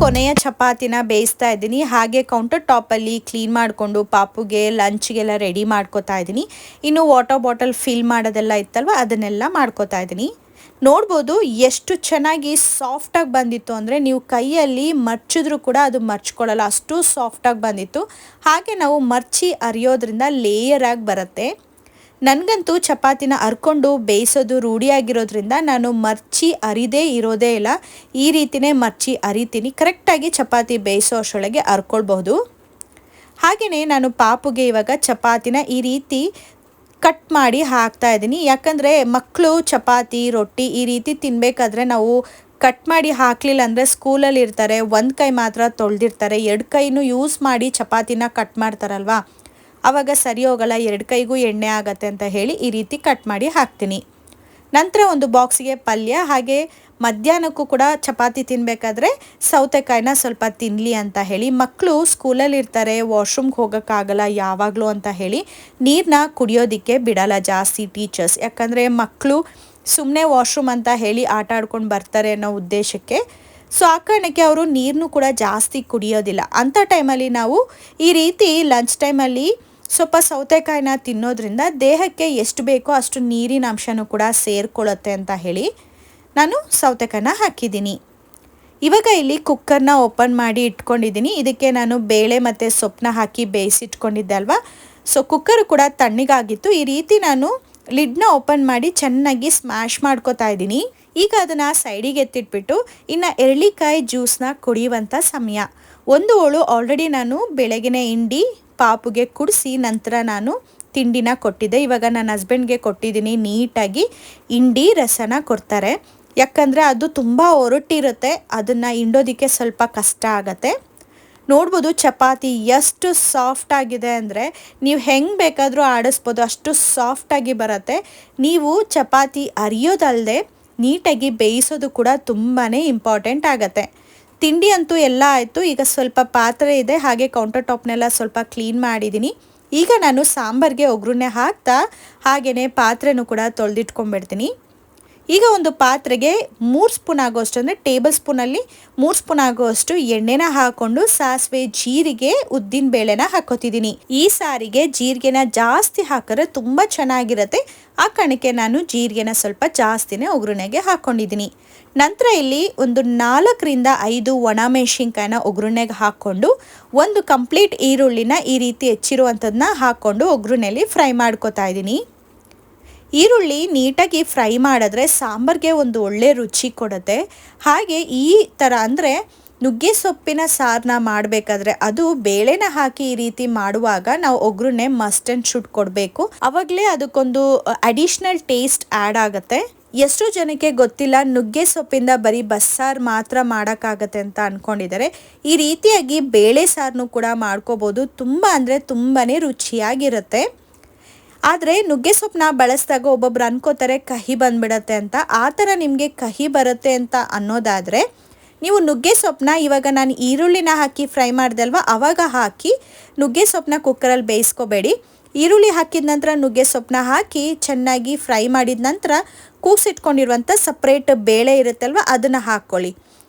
ಕೊನೆಯ ಚಪಾತಿನ ಬೇಯಿಸ್ತಾ ಇದ್ದೀನಿ. ಹಾಗೆ ಕೌಂಟರ್ ಟಾಪಲ್ಲಿ ಕ್ಲೀನ್ ಮಾಡಿಕೊಂಡು ಪಾಪುಗೆ ಲಂಚ್ಗೆಲ್ಲ ರೆಡಿ ಮಾಡ್ಕೋತಾ ಇದ್ದೀನಿ. ಇನ್ನು ವಾಟರ್ ಬಾಟಲ್ ಫಿಲ್ ಮಾಡೋದೆಲ್ಲ ಇತ್ತಲ್ವ, ಅದನ್ನೆಲ್ಲ ಮಾಡ್ಕೋತಾ ಇದ್ದೀನಿ. ನೋಡ್ಬೋದು ಎಷ್ಟು ಚೆನ್ನಾಗಿ ಸಾಫ್ಟಾಗಿ ಬಂದಿತ್ತು ಅಂದರೆ, ನೀವು ಕೈಯಲ್ಲಿ ಮರ್ಚಿದ್ರೂ ಕೂಡ ಅದು ಮರ್ಚ್ಕೊಳ್ಳಲ್ಲ, ಅಷ್ಟು ಸಾಫ್ಟಾಗಿ ಬಂದಿತ್ತು. ಹಾಗೆ ನಾವು ಮರ್ಚಿ ಅರಿಯೋದ್ರಿಂದ ಲೇಯರ್ ಆಗಿ ಬರುತ್ತೆ. ನನಗಂತೂ ಚಪಾತಿನ ಅರ್ಕೊಂಡು ಬೇಯಿಸೋದು ರೂಢಿಯಾಗಿರೋದ್ರಿಂದ ನಾನು ಮರ್ಚಿ ಅರಿದೇ ಇರೋದೇ ಇಲ್ಲ. ಈ ರೀತಿಯೇ ಮರ್ಚಿ ಅರಿತೀನಿ. ಕರೆಕ್ಟಾಗಿ ಚಪಾತಿ ಬೇಯಿಸೋ ಅಷ್ಟರೊಳಗೆ ಅರ್ಕೊಳ್ಬಹುದು. ಹಾಗೆಯೇ ನಾನು ಪಾಪುಗೆ ಇವಾಗ ಚಪಾತಿನ ಈ ರೀತಿ ಕಟ್ ಮಾಡಿ ಹಾಕ್ತಾ ಇದ್ದೀನಿ. ಯಾಕಂದರೆ ಮಕ್ಕಳು ಚಪಾತಿ ರೊಟ್ಟಿ ಈ ರೀತಿ ತಿನ್ನಬೇಕಾದ್ರೆ ನಾವು ಕಟ್ ಮಾಡಿ ಹಾಕಲಿಲ್ಲ ಅಂದರೆ ಸ್ಕೂಲಲ್ಲಿ ಇರ್ತಾರೆ, ಒಂದು ಕೈ ಮಾತ್ರ ತೊಳೆದಿರ್ತಾರೆ, 2 ಕೈನೂ ಯೂಸ್ ಮಾಡಿ ಚಪಾತಿನ ಕಟ್ ಮಾಡ್ತಾರಲ್ವ, ಆವಾಗ ಸರಿ ಹೋಗಲ್ಲ, 2 ಕೈಗೂ ಎಣ್ಣೆ ಆಗತ್ತೆ ಅಂತ ಹೇಳಿ ಈ ರೀತಿ ಕಟ್ ಮಾಡಿ ಹಾಕ್ತೀನಿ. ನಂತರ ಒಂದು ಬಾಕ್ಸಿಗೆ ಪಲ್ಯ, ಹಾಗೆ ಮಧ್ಯಾಹ್ನಕ್ಕೂ ಕೂಡ ಚಪಾತಿ ತಿನ್ನಬೇಕಾದ್ರೆ ಸೌತೆಕಾಯಿನ ಸ್ವಲ್ಪ ತಿನ್ನಲಿ ಅಂತ ಹೇಳಿ. ಮಕ್ಕಳು ಸ್ಕೂಲಲ್ಲಿ ಇರ್ತಾರೆ, ವಾಶ್ರೂಮ್ಗೆ ಹೋಗೋಕ್ಕಾಗಲ್ಲ ಯಾವಾಗಲೂ ಅಂತ ಹೇಳಿ ನೀರನ್ನ ಕುಡಿಯೋದಕ್ಕೆ ಬಿಡಲ್ಲ ಜಾಸ್ತಿ ಟೀಚರ್ಸ್. ಯಾಕಂದರೆ ಮಕ್ಕಳು ಸುಮ್ಮನೆ ವಾಶ್ರೂಮ್ ಅಂತ ಹೇಳಿ ಆಟ ಆಡ್ಕೊಂಡು ಬರ್ತಾರೆ ಅನ್ನೋ ಉದ್ದೇಶಕ್ಕೆ. ಸೊ ಆ ಕಾರಣಕ್ಕೆ ಅವರು ನೀರನ್ನು ಕೂಡ ಜಾಸ್ತಿ ಕುಡಿಯೋದಿಲ್ಲ. ಅಂಥ ಟೈಮಲ್ಲಿ ನಾವು ಈ ರೀತಿ ಲಂಚ್ ಟೈಮಲ್ಲಿ ಸ್ವಲ್ಪ ಸೌತೆಕಾಯಿನ ತಿನ್ನೋದ್ರಿಂದ ದೇಹಕ್ಕೆ ಎಷ್ಟು ಬೇಕೋ ಅಷ್ಟು ನೀರಿನ ಅಂಶನೂ ಕೂಡ ಸೇರಿಕೊಳ್ಳುತ್ತೆ ಅಂತ ಹೇಳಿ ನಾನು ಸೌತೆಕಾಯಿನ ಹಾಕಿದ್ದೀನಿ. ಇವಾಗ ಇಲ್ಲಿ ಕುಕ್ಕರ್ನ ಓಪನ್ ಮಾಡಿ ಇಟ್ಕೊಂಡಿದ್ದೀನಿ. ಇದಕ್ಕೆ ನಾನು ಬೇಳೆ ಮತ್ತು ಸೊಪ್ಪನ್ನ ಹಾಕಿ ಬೇಯಿಸಿಟ್ಕೊಂಡಿದ್ದೆ ಅಲ್ವಾ. ಸೊ ಕುಕ್ಕರ್ ಕೂಡ ತಣ್ಣಗಾಗಿತ್ತು. ಈ ರೀತಿ ನಾನು ಲಿಡ್ನ ಓಪನ್ ಮಾಡಿ ಚೆನ್ನಾಗಿ ಸ್ಮ್ಯಾಶ್ ಮಾಡ್ಕೋತಾ ಇದ್ದೀನಿ. ಈಗ ಅದನ್ನು ಸೈಡಿಗೆ ಎತ್ತಿಟ್ಬಿಟ್ಟು ಇನ್ನು ಎರಳಿಕಾಯಿ ಜ್ಯೂಸನ್ನ ಕುಡಿಯುವಂಥ ಸಮಯ. ಒಂದು ಹೋಳು ಆಲ್ರೆಡಿ ನಾನು ಬೆಳಗ್ಗೆನೇ ಹಿಂಡಿ ಪಾಪುಗೆ ಕುಡಿಸಿ ನಂತರ ನಾನು ತಿಂಡಿನ ಕೊಟ್ಟಿದ್ದೆ. ಇವಾಗ ನನ್ನ ಹಸ್ಬೆಂಡ್ಗೆ ಕೊಟ್ಟಿದ್ದೀನಿ. ನೀಟಾಗಿ ಹಿಂಡಿ ರಸನ ಕೊಡ್ತಾರೆ. ಯಾಕಂದರೆ ಅದು ತುಂಬ ಒರಟಿರುತ್ತೆ, ಅದನ್ನು ಹಿಂಡೋದಕ್ಕೆ ಸ್ವಲ್ಪ ಕಷ್ಟ ಆಗುತ್ತೆ. ನೋಡ್ಬೋದು ಚಪಾತಿ ಎಷ್ಟು ಸಾಫ್ಟ್ ಆಗಿದೆ ಅಂದರೆ ನೀವು ಹೆಂಗೆ ಬೇಕಾದರೂ ಆಡಿಸ್ಬೋದು, ಅಷ್ಟು ಸಾಫ್ಟಾಗಿ ಬರುತ್ತೆ. ನೀವು ಚಪಾತಿ ಅರಿಯೋದಲ್ಲದೆ ನೀಟಾಗಿ ಬೇಯಿಸೋದು ಕೂಡ ತುಂಬಾ ಇಂಪಾರ್ಟೆಂಟ್ ಆಗುತ್ತೆ. ತಿಂಡಿ ಅಂತೂ ಎಲ್ಲ ಆಯಿತು. ಈಗ ಸ್ವಲ್ಪ ಪಾತ್ರೆ ಇದೆ, ಹಾಗೆ ಕೌಂಟರ್ ಟಾಪ್ನೆಲ್ಲ ಸ್ವಲ್ಪ ಕ್ಲೀನ್ ಮಾಡಿದ್ದೀನಿ. ಈಗ ನಾನು ಸಾಂಬಾರಿಗೆ ಒಗ್ಗರಣೆ ಹಾಕ್ತಾ ಹಾಗೆಯೇ ಪಾತ್ರೆನೂ ಕೂಡ ತೊಳೆದಿಟ್ಕೊಂಡ್ಬಿಡ್ತೀನಿ. ಈಗ ಒಂದು ಪಾತ್ರೆಗೆ 3 ಸ್ಪೂನ್ ಆಗೋಷ್ಟು ಅಂದರೆ ಟೇಬಲ್ ಸ್ಪೂನಲ್ಲಿ 3 ಸ್ಪೂನ್ ಆಗೋಷ್ಟು ಎಣ್ಣೆನ ಹಾಕ್ಕೊಂಡು ಸಾಸಿವೆ, ಜೀರಿಗೆ, ಉದ್ದಿನ ಬೇಳೆನ ಹಾಕೋತಿದ್ದೀನಿ. ಈ ಸಾರಿಗೆ ಜೀರಿಗೆನ ಜಾಸ್ತಿ ಹಾಕಿದ್ರೆ ತುಂಬ ಚೆನ್ನಾಗಿರುತ್ತೆ. ಆ ಕಾರಣಕ್ಕೆ ನಾನು ಜೀರಿಗೆನ ಸ್ವಲ್ಪ ಜಾಸ್ತಿನೇ ಒಗ್ಗರಣೆಗೆ ಹಾಕ್ಕೊಂಡಿದ್ದೀನಿ. ನಂತರ ಇಲ್ಲಿ ಒಂದು 4ರಿಂದ 5 ಒಣಮೆಣಸಿನ್ಕಾಯಿನ ಒಗ್ಗರಣೆಗೆ ಹಾಕ್ಕೊಂಡು ಒಂದು ಕಂಪ್ಲೀಟ್ ಈರುಳ್ಳಿನ ಈ ರೀತಿ ಹೆಚ್ಚಿರುವಂಥದ್ದನ್ನ ಹಾಕ್ಕೊಂಡು ಒಗ್ಗರಣೆಯಲ್ಲಿ ಫ್ರೈ ಮಾಡ್ಕೋತಾ ಇದ್ದೀನಿ. ಈರುಳ್ಳಿ ನೀಟಾಗಿ ಫ್ರೈ ಮಾಡಿದ್ರೆ ಸಾಂಬಾರಿಗೆ ಒಂದು ಒಳ್ಳೆ ರುಚಿ ಕೊಡುತ್ತೆ. ಹಾಗೆ ಈ ಥರ ಅಂದರೆ ನುಗ್ಗೆ ಸೊಪ್ಪಿನ ಸಾರನ್ನ ಮಾಡಬೇಕಾದ್ರೆ ಅದು ಬೇಳೆನ ಹಾಕಿ ಈ ರೀತಿ ಮಾಡುವಾಗ ನಾವು ಒಗ್ಗರಣೆ ಮಸ್ಟ್ ಆ್ಯಂಡ್ ಶುಡ್ ಕೊಡಬೇಕು. ಆವಾಗಲೇ ಅದಕ್ಕೊಂದು ಅಡಿಷ್ನಲ್ ಟೇಸ್ಟ್ ಆ್ಯಡ್ ಆಗುತ್ತೆ. ಎಷ್ಟೋ ಜನಕ್ಕೆ ಗೊತ್ತಿಲ್ಲ ನುಗ್ಗೆ ಸೊಪ್ಪಿಂದ ಬರೀ ಬಸ್ಸಾರು ಮಾತ್ರ ಮಾಡೋಕ್ಕಾಗತ್ತೆ ಅಂತ ಅಂದ್ಕೊಂಡಿದ್ದಾರೆ. ಈ ರೀತಿಯಾಗಿ ಬೇಳೆ ಸಾರನ್ನು ಕೂಡ ಮಾಡ್ಕೋಬೋದು. ತುಂಬ ಅಂದರೆ ತುಂಬಾ ರುಚಿಯಾಗಿರುತ್ತೆ. ಆದರೆ ನುಗ್ಗೆ ಸೊಪ್ಪನ್ನ ಬಳಸಿದಾಗ ಒಬ್ಬೊಬ್ರು ಅನ್ಕೋತಾರೆ ಕಹಿ ಬಂದ್ಬಿಡತ್ತೆ ಅಂತ. ಆ ಥರ ನಿಮಗೆ ಕಹಿ ಬರುತ್ತೆ ಅಂತ ಅನ್ನೋದಾದರೆ ನೀವು ನುಗ್ಗೆ ಸೊಪ್ಪನ್ನ ಇವಾಗ ನಾನು ಈರುಳ್ಳಿನ ಹಾಕಿ ಫ್ರೈ ಮಾಡಿದೆ ಅಲ್ವಾ, ಆವಾಗ ಹಾಕಿ ನುಗ್ಗೆ ಸೊಪ್ಪನ್ನ ಕುಕ್ಕರಲ್ಲಿ ಬೇಯಿಸ್ಕೋಬೇಡಿ. ಈರುಳ್ಳಿ ಹಾಕಿದ ನಂತರ ನುಗ್ಗೆ ಸೊಪ್ಪನ್ನ ಹಾಕಿ ಚೆನ್ನಾಗಿ ಫ್ರೈ ಮಾಡಿದ ನಂತರ ಕೂಸಿಟ್ಕೊಂಡಿರುವಂಥ ಸಪ್ರೇಟ್ ಬೇಳೆ ಇರುತ್ತಲ್ವ ಅದನ್ನು ಹಾಕ್ಕೊಳ್ಳಿ.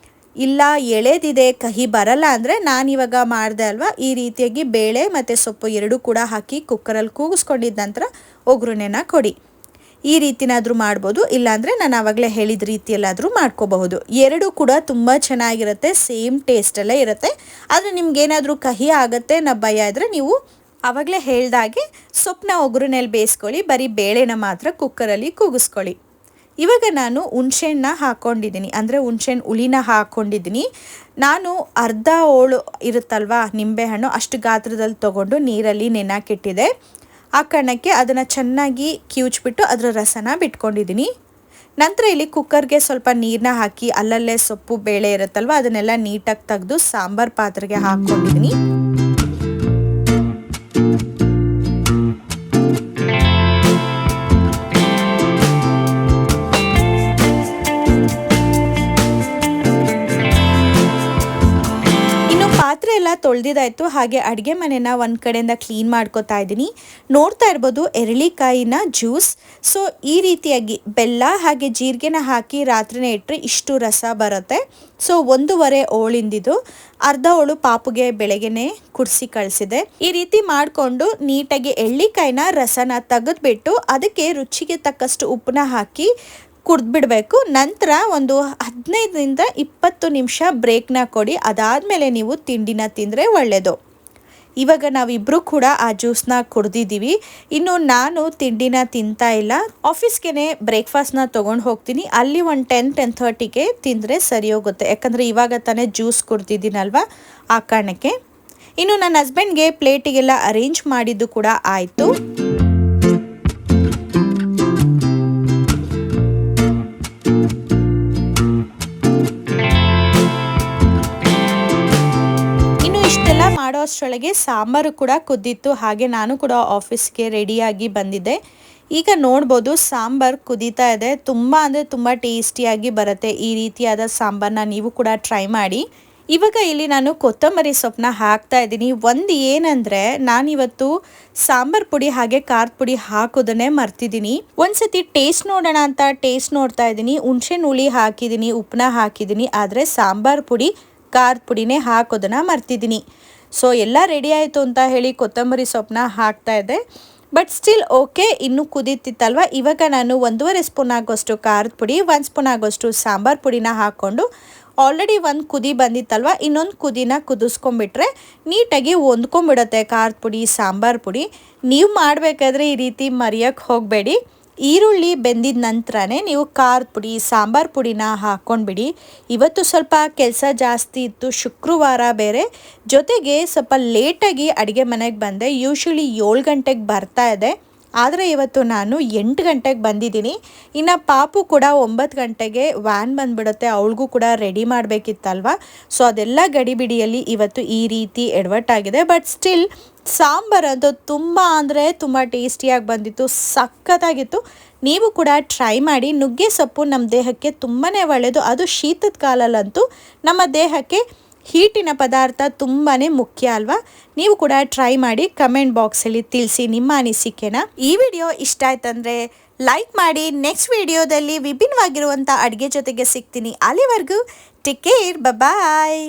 ಇಲ್ಲ ಎಳೆದಿದೆ ಕಹಿ ಬರಲ್ಲ ಅಂದರೆ ನಾನಿವಾಗ ಮಾಡಿದೆ ಅಲ್ವಾ, ಈ ರೀತಿಯಾಗಿ ಬೇಳೆ ಮತ್ತು ಸೊಪ್ಪು ಎರಡೂ ಕೂಡ ಹಾಕಿ ಕುಕ್ಕರಲ್ಲಿ ಕೂಗಿಸ್ಕೊಂಡಿದ್ದ ನಂತರ ಒಗ್ಗರಣೆನ ಕೊಡಿ. ಈ ರೀತಿನಾದರೂ ಮಾಡ್ಬೋದು, ಇಲ್ಲಾಂದರೆ ನಾನು ಆವಾಗಲೇ ಹೇಳಿದ ರೀತಿಯಲ್ಲಾದರೂ ಮಾಡ್ಕೋಬಹುದು. ಎರಡೂ ಕೂಡ ತುಂಬ ಚೆನ್ನಾಗಿರುತ್ತೆ, ಸೇಮ್ ಟೇಸ್ಟಲ್ಲೇ ಇರುತ್ತೆ. ಆದರೆ ನಿಮ್ಗೇನಾದರೂ ಕಹಿ ಆಗುತ್ತೆ ಅನ್ನೋ ಭಯ ಇದ್ದರೆ ನೀವು ಆವಾಗಲೇ ಹೇಳ್ದಾಗೆ ಸೊಪ್ಪನ್ನ ಒಗ್ಗರಣೆಯಲ್ಲಿ ಬೇಯಿಸ್ಕೊಳ್ಳಿ, ಬರೀ ಬೇಳೆನ ಮಾತ್ರ ಕುಕ್ಕರಲ್ಲಿ ಕೂಗಿಸ್ಕೊಳ್ಳಿ. ಇವಾಗ ನಾನು ಹುಣಸೆಹಣ್ಣನ್ನ ಹಾಕ್ಕೊಂಡಿದ್ದೀನಿ, ಅಂದರೆ ಹುಣಸೆಹಣ್ಣು ಹುಳಿನ ಹಾಕ್ಕೊಂಡಿದ್ದೀನಿ. ನಾನು ಅರ್ಧ ಹೋಳು ಇರುತ್ತಲ್ವ ನಿಂಬೆಹಣ್ಣು, ಅಷ್ಟು ಗಾತ್ರದಲ್ಲಿ ತೊಗೊಂಡು ನೀರಲ್ಲಿ ನೆನೆಹಾಕಿಟ್ಟಿದ್ದೆ. ಆ ಕಾರಣಕ್ಕೆ ಅದನ್ನು ಚೆನ್ನಾಗಿ ಕಿವುಚ್ಬಿಟ್ಟು ಅದರ ರಸನ ಬಿಟ್ಕೊಂಡಿದ್ದೀನಿ. ನಂತರ ಇಲ್ಲಿ ಕುಕ್ಕರ್ಗೆ ಸ್ವಲ್ಪ ನೀರನ್ನ ಹಾಕಿ ಅಲ್ಲಲ್ಲೇ ಸೊಪ್ಪು ಬೇಳೆ ಇರುತ್ತಲ್ವ ಅದನ್ನೆಲ್ಲ ನೀಟಾಗಿ ತೆಗೆದು ಸಾಂಬಾರು ಪಾತ್ರೆಗೆ ಹಾಕ್ಕೊಂಡಿದ್ದೀನಿ. ಪಾತ್ರೆ ಎಲ್ಲ ತೊಳೆದಿದ್ದಾಯಿತು. ಹಾಗೆ ಅಡುಗೆ ಮನೆನ ಒಂದು ಕಡೆಯಿಂದ ಕ್ಲೀನ್ ಮಾಡ್ಕೋತಾ ಇದ್ದೀನಿ. ನೋಡ್ತಾ ಇರ್ಬೋದು ಎರಳಿಕಾಯಿನ ಜ್ಯೂಸ್. ಸೊ ಈ ರೀತಿಯಾಗಿ ಬೆಲ್ಲ ಹಾಗೆ ಜೀರಿಗೆನ ಹಾಕಿ ರಾತ್ರಿನೇ ಇಟ್ಟರೆ ಇಷ್ಟು ರಸ ಬರುತ್ತೆ. ಸೊ 1.5 ಹೋಳಿಂದಿದ್ದು, ಅರ್ಧ ಹೋಳು ಪಾಪುಗೆ ಬೆಳಗ್ಗೆನೆ ಕುಡಿಸಿ ಕಳಿಸಿದೆ. ಈ ರೀತಿ ಮಾಡಿಕೊಂಡು ನೀಟಾಗಿ ಎಳ್ಳಿಕಾಯಿನ ರಸನ ತೆಗೆದ್ಬಿಟ್ಟು ಅದಕ್ಕೆ ರುಚಿಗೆ ತಕ್ಕಷ್ಟು ಉಪ್ಪನ್ನ ಹಾಕಿ ಕುಡಿದ್ಬಿಡಬೇಕು. ನಂತರ ಒಂದು 15ರಿಂದ 20 ನಿಮಿಷ ಬ್ರೇಕ್ನ ಕೊಡಿ. ಅದಾದಮೇಲೆ ನೀವು ತಿಂಡಿನ ತಿಂದರೆ ಒಳ್ಳೆಯದು. ಇವಾಗ ನಾವಿಬ್ಬರು ಕೂಡ ಆ ಜ್ಯೂಸನ್ನ ಕುಡ್ದಿದ್ದೀವಿ. ಇನ್ನು ನಾನು ತಿಂಡಿನ ತಿಂತಾ ಇಲ್ಲ, ಆಫೀಸ್ಗೆ ಬ್ರೇಕ್ಫಾಸ್ಟ್ನ ತೊಗೊಂಡು ಹೋಗ್ತೀನಿ. ಅಲ್ಲಿ ಒಂದು 10-10:30ಗೆ ತಿಂದರೆ ಸರಿ ಹೋಗುತ್ತೆ. ಯಾಕಂದರೆ ಇವಾಗ ತಾನೇ ಜ್ಯೂಸ್ ಕುಡ್ದಿದ್ದೀನಲ್ವ, ಆ ಕಾರಣಕ್ಕೆ. ಇನ್ನು ನನ್ನ ಹಸ್ಬೆಂಡ್ಗೆ ಪ್ಲೇಟಿಗೆಲ್ಲ ಅರೇಂಜ್ ಮಾಡಿದ್ದು ಕೂಡ ಆಯಿತು. ಮಾಡೋ ಅಷ್ಟರೊಳಗೆ ಸಾಂಬಾರು ಕೂಡ ಕುದ್ದಿತ್ತು. ಹಾಗೆ ನಾನು ಕೂಡ ಆಫೀಸ್ಗೆ ರೆಡಿಯಾಗಿ ಬಂದಿದ್ದೆ. ಈಗ ನೋಡ್ಬೋದು ಸಾಂಬಾರು ಕುದೀತಾ ಇದೆ. ತುಂಬ ಅಂದರೆ ತುಂಬ ಟೇಸ್ಟಿಯಾಗಿ ಬರುತ್ತೆ. ಈ ರೀತಿಯಾದ ಸಾಂಬಾರನ್ನ ನೀವು ಕೂಡ ಟ್ರೈ ಮಾಡಿ. ಇವಾಗ ಇಲ್ಲಿ ನಾನು ಕೊತ್ತಂಬರಿ ಸೊಪ್ಪನ್ನ ಹಾಕ್ತಾ ಇದ್ದೀನಿ. ಒಂದು ಏನಂದರೆ ನಾನಿವತ್ತು ಸಾಂಬಾರ್ ಪುಡಿ ಹಾಗೆ ಖಾರದ ಪುಡಿ ಹಾಕೋದನ್ನೇ ಮರ್ತಿದ್ದೀನಿ. ಒಂದ್ಸತಿ ಟೇಸ್ಟ್ ನೋಡೋಣ ಅಂತ ಟೇಸ್ಟ್ ನೋಡ್ತಾ ಇದ್ದೀನಿ. ಹುಣಸೆಹಣ್ಣು ಹುಳಿ ಹಾಕಿದ್ದೀನಿ, ಉಪ್ಪನ್ನ ಹಾಕಿದ್ದೀನಿ, ಆದರೆ ಸಾಂಬಾರ್ ಪುಡಿ ಖಾರದ ಪುಡಿನೇ ಹಾಕೋದನ್ನು ಮರ್ತಿದ್ದೀನಿ. ಸೊ ಎಲ್ಲ ರೆಡಿ ಆಯಿತು ಅಂತ ಹೇಳಿ ಕೊತ್ತಂಬರಿ ಸೊಪ್ಪನ್ನ ಹಾಕ್ತಾ ಇದ್ದೆ. ಬಟ್ ಸ್ಟಿಲ್ ಓಕೆ, ಇನ್ನೂ ಕುದೀತಿತ್ತಲ್ವ. ಇವಾಗ ನಾನು 1.5 ಸ್ಪೂನ್ ಆಗೋಷ್ಟು ಖಾರದ ಪುಡಿ, 1 ಸ್ಪೂನ್ ಆಗೋಷ್ಟು ಸಾಂಬಾರ್ ಪುಡಿನ ಹಾಕ್ಕೊಂಡು ಆಲ್ರೆಡಿ ಒಂದು ಕುದಿ ಬಂದಿತ್ತಲ್ವ, ಇನ್ನೊಂದು ಕುದಿನ ಕುದಿಸ್ಕೊಂಡ್ಬಿಟ್ರೆ ನೀಟಾಗಿ ಹೊಂದ್ಕೊಂಡ್ಬಿಡುತ್ತೆ ಖಾರದ ಪುಡಿ ಸಾಂಬಾರ್ ಪುಡಿ. ನೀವು ಮಾಡಬೇಕಾದ್ರೆ ಈ ರೀತಿ ಮರೆಯೋಕ್ಕೆ ಹೋಗಬೇಡಿ. ಈರುಳ್ಳಿ ಬೆಂದಿದ ನಂತರನೇ ನೀವು ಖಾರದ ಪುಡಿ ಸಾಂಬಾರ್ ಪುಡಿನ ಹಾಕ್ಕೊಂಡ್ಬಿಡಿ. ಇವತ್ತು ಸ್ವಲ್ಪ ಕೆಲಸ ಜಾಸ್ತಿ ಇತ್ತು, ಶುಕ್ರವಾರ ಬೇರೆ, ಜೊತೆಗೆ ಸ್ವಲ್ಪ ಲೇಟಾಗಿ ಅಡುಗೆ ಮನೆಗೆ ಬಂದೆ. ಯೂಶ್ವಲಿ 7 ಗಂಟೆಗೆ ಬರ್ತಾ ಇದೆ, ಆದರೆ ಇವತ್ತು ನಾನು 8 ಗಂಟೆಗೆ ಬಂದಿದ್ದೀನಿ. ಇನ್ನು ಪಾಪು ಕೂಡ 9 ಗಂಟೆಗೆ ವ್ಯಾನ್ ಬಂದುಬಿಡುತ್ತೆ, ಅವಳಿಗೂ ಕೂಡ ರೆಡಿ ಮಾಡಬೇಕಿತ್ತಲ್ವ. ಸೊ ಅದೆಲ್ಲ ಗಡಿಬಿಡಿಯಲ್ಲಿ ಇವತ್ತು ಈ ರೀತಿ ಎಡವಟ್ಟಾಗಿದೆ. ಬಟ್ ಸ್ಟಿಲ್ ಸಾಂಬಾರು ಅಂತೂ ತುಂಬ ಅಂದರೆ ತುಂಬ ಟೇಸ್ಟಿಯಾಗಿ ಬಂದಿತ್ತು, ಸಖತ್ತಾಗಿತ್ತು. ನೀವು ಕೂಡ ಟ್ರೈ ಮಾಡಿ. ನುಗ್ಗೆ ಸೊಪ್ಪು ನಮ್ಮ ದೇಹಕ್ಕೆ ತುಂಬಾ ಒಳ್ಳೆಯದು. ಅದು ಶೀತದ ಕಾಲಲ್ಲಂತೂ ನಮ್ಮ ದೇಹಕ್ಕೆ ಹೀಟಿನ ಪದಾರ್ಥ ತುಂಬಾ ಮುಖ್ಯ ಅಲ್ವಾ. ನೀವು ಕೂಡ ಟ್ರೈ ಮಾಡಿ, ಕಮೆಂಟ್ ಬಾಕ್ಸಲ್ಲಿ ತಿಳಿಸಿ ನಿಮ್ಮ ಅನಿಸಿಕೆನ. ಈ ವಿಡಿಯೋ ಇಷ್ಟ ಆಯ್ತಂದರೆ ಲೈಕ್ ಮಾಡಿ. ನೆಕ್ಸ್ಟ್ ವಿಡಿಯೋದಲ್ಲಿ ವಿಭಿನ್ನವಾಗಿರುವಂಥ ಅಡುಗೆ ಜೊತೆಗೆ ಸಿಗ್ತೀನಿ. ಅಲ್ಲಿವರೆಗೂ ಟೇಕ್ ಕೇರ್, ಬಾಯ್.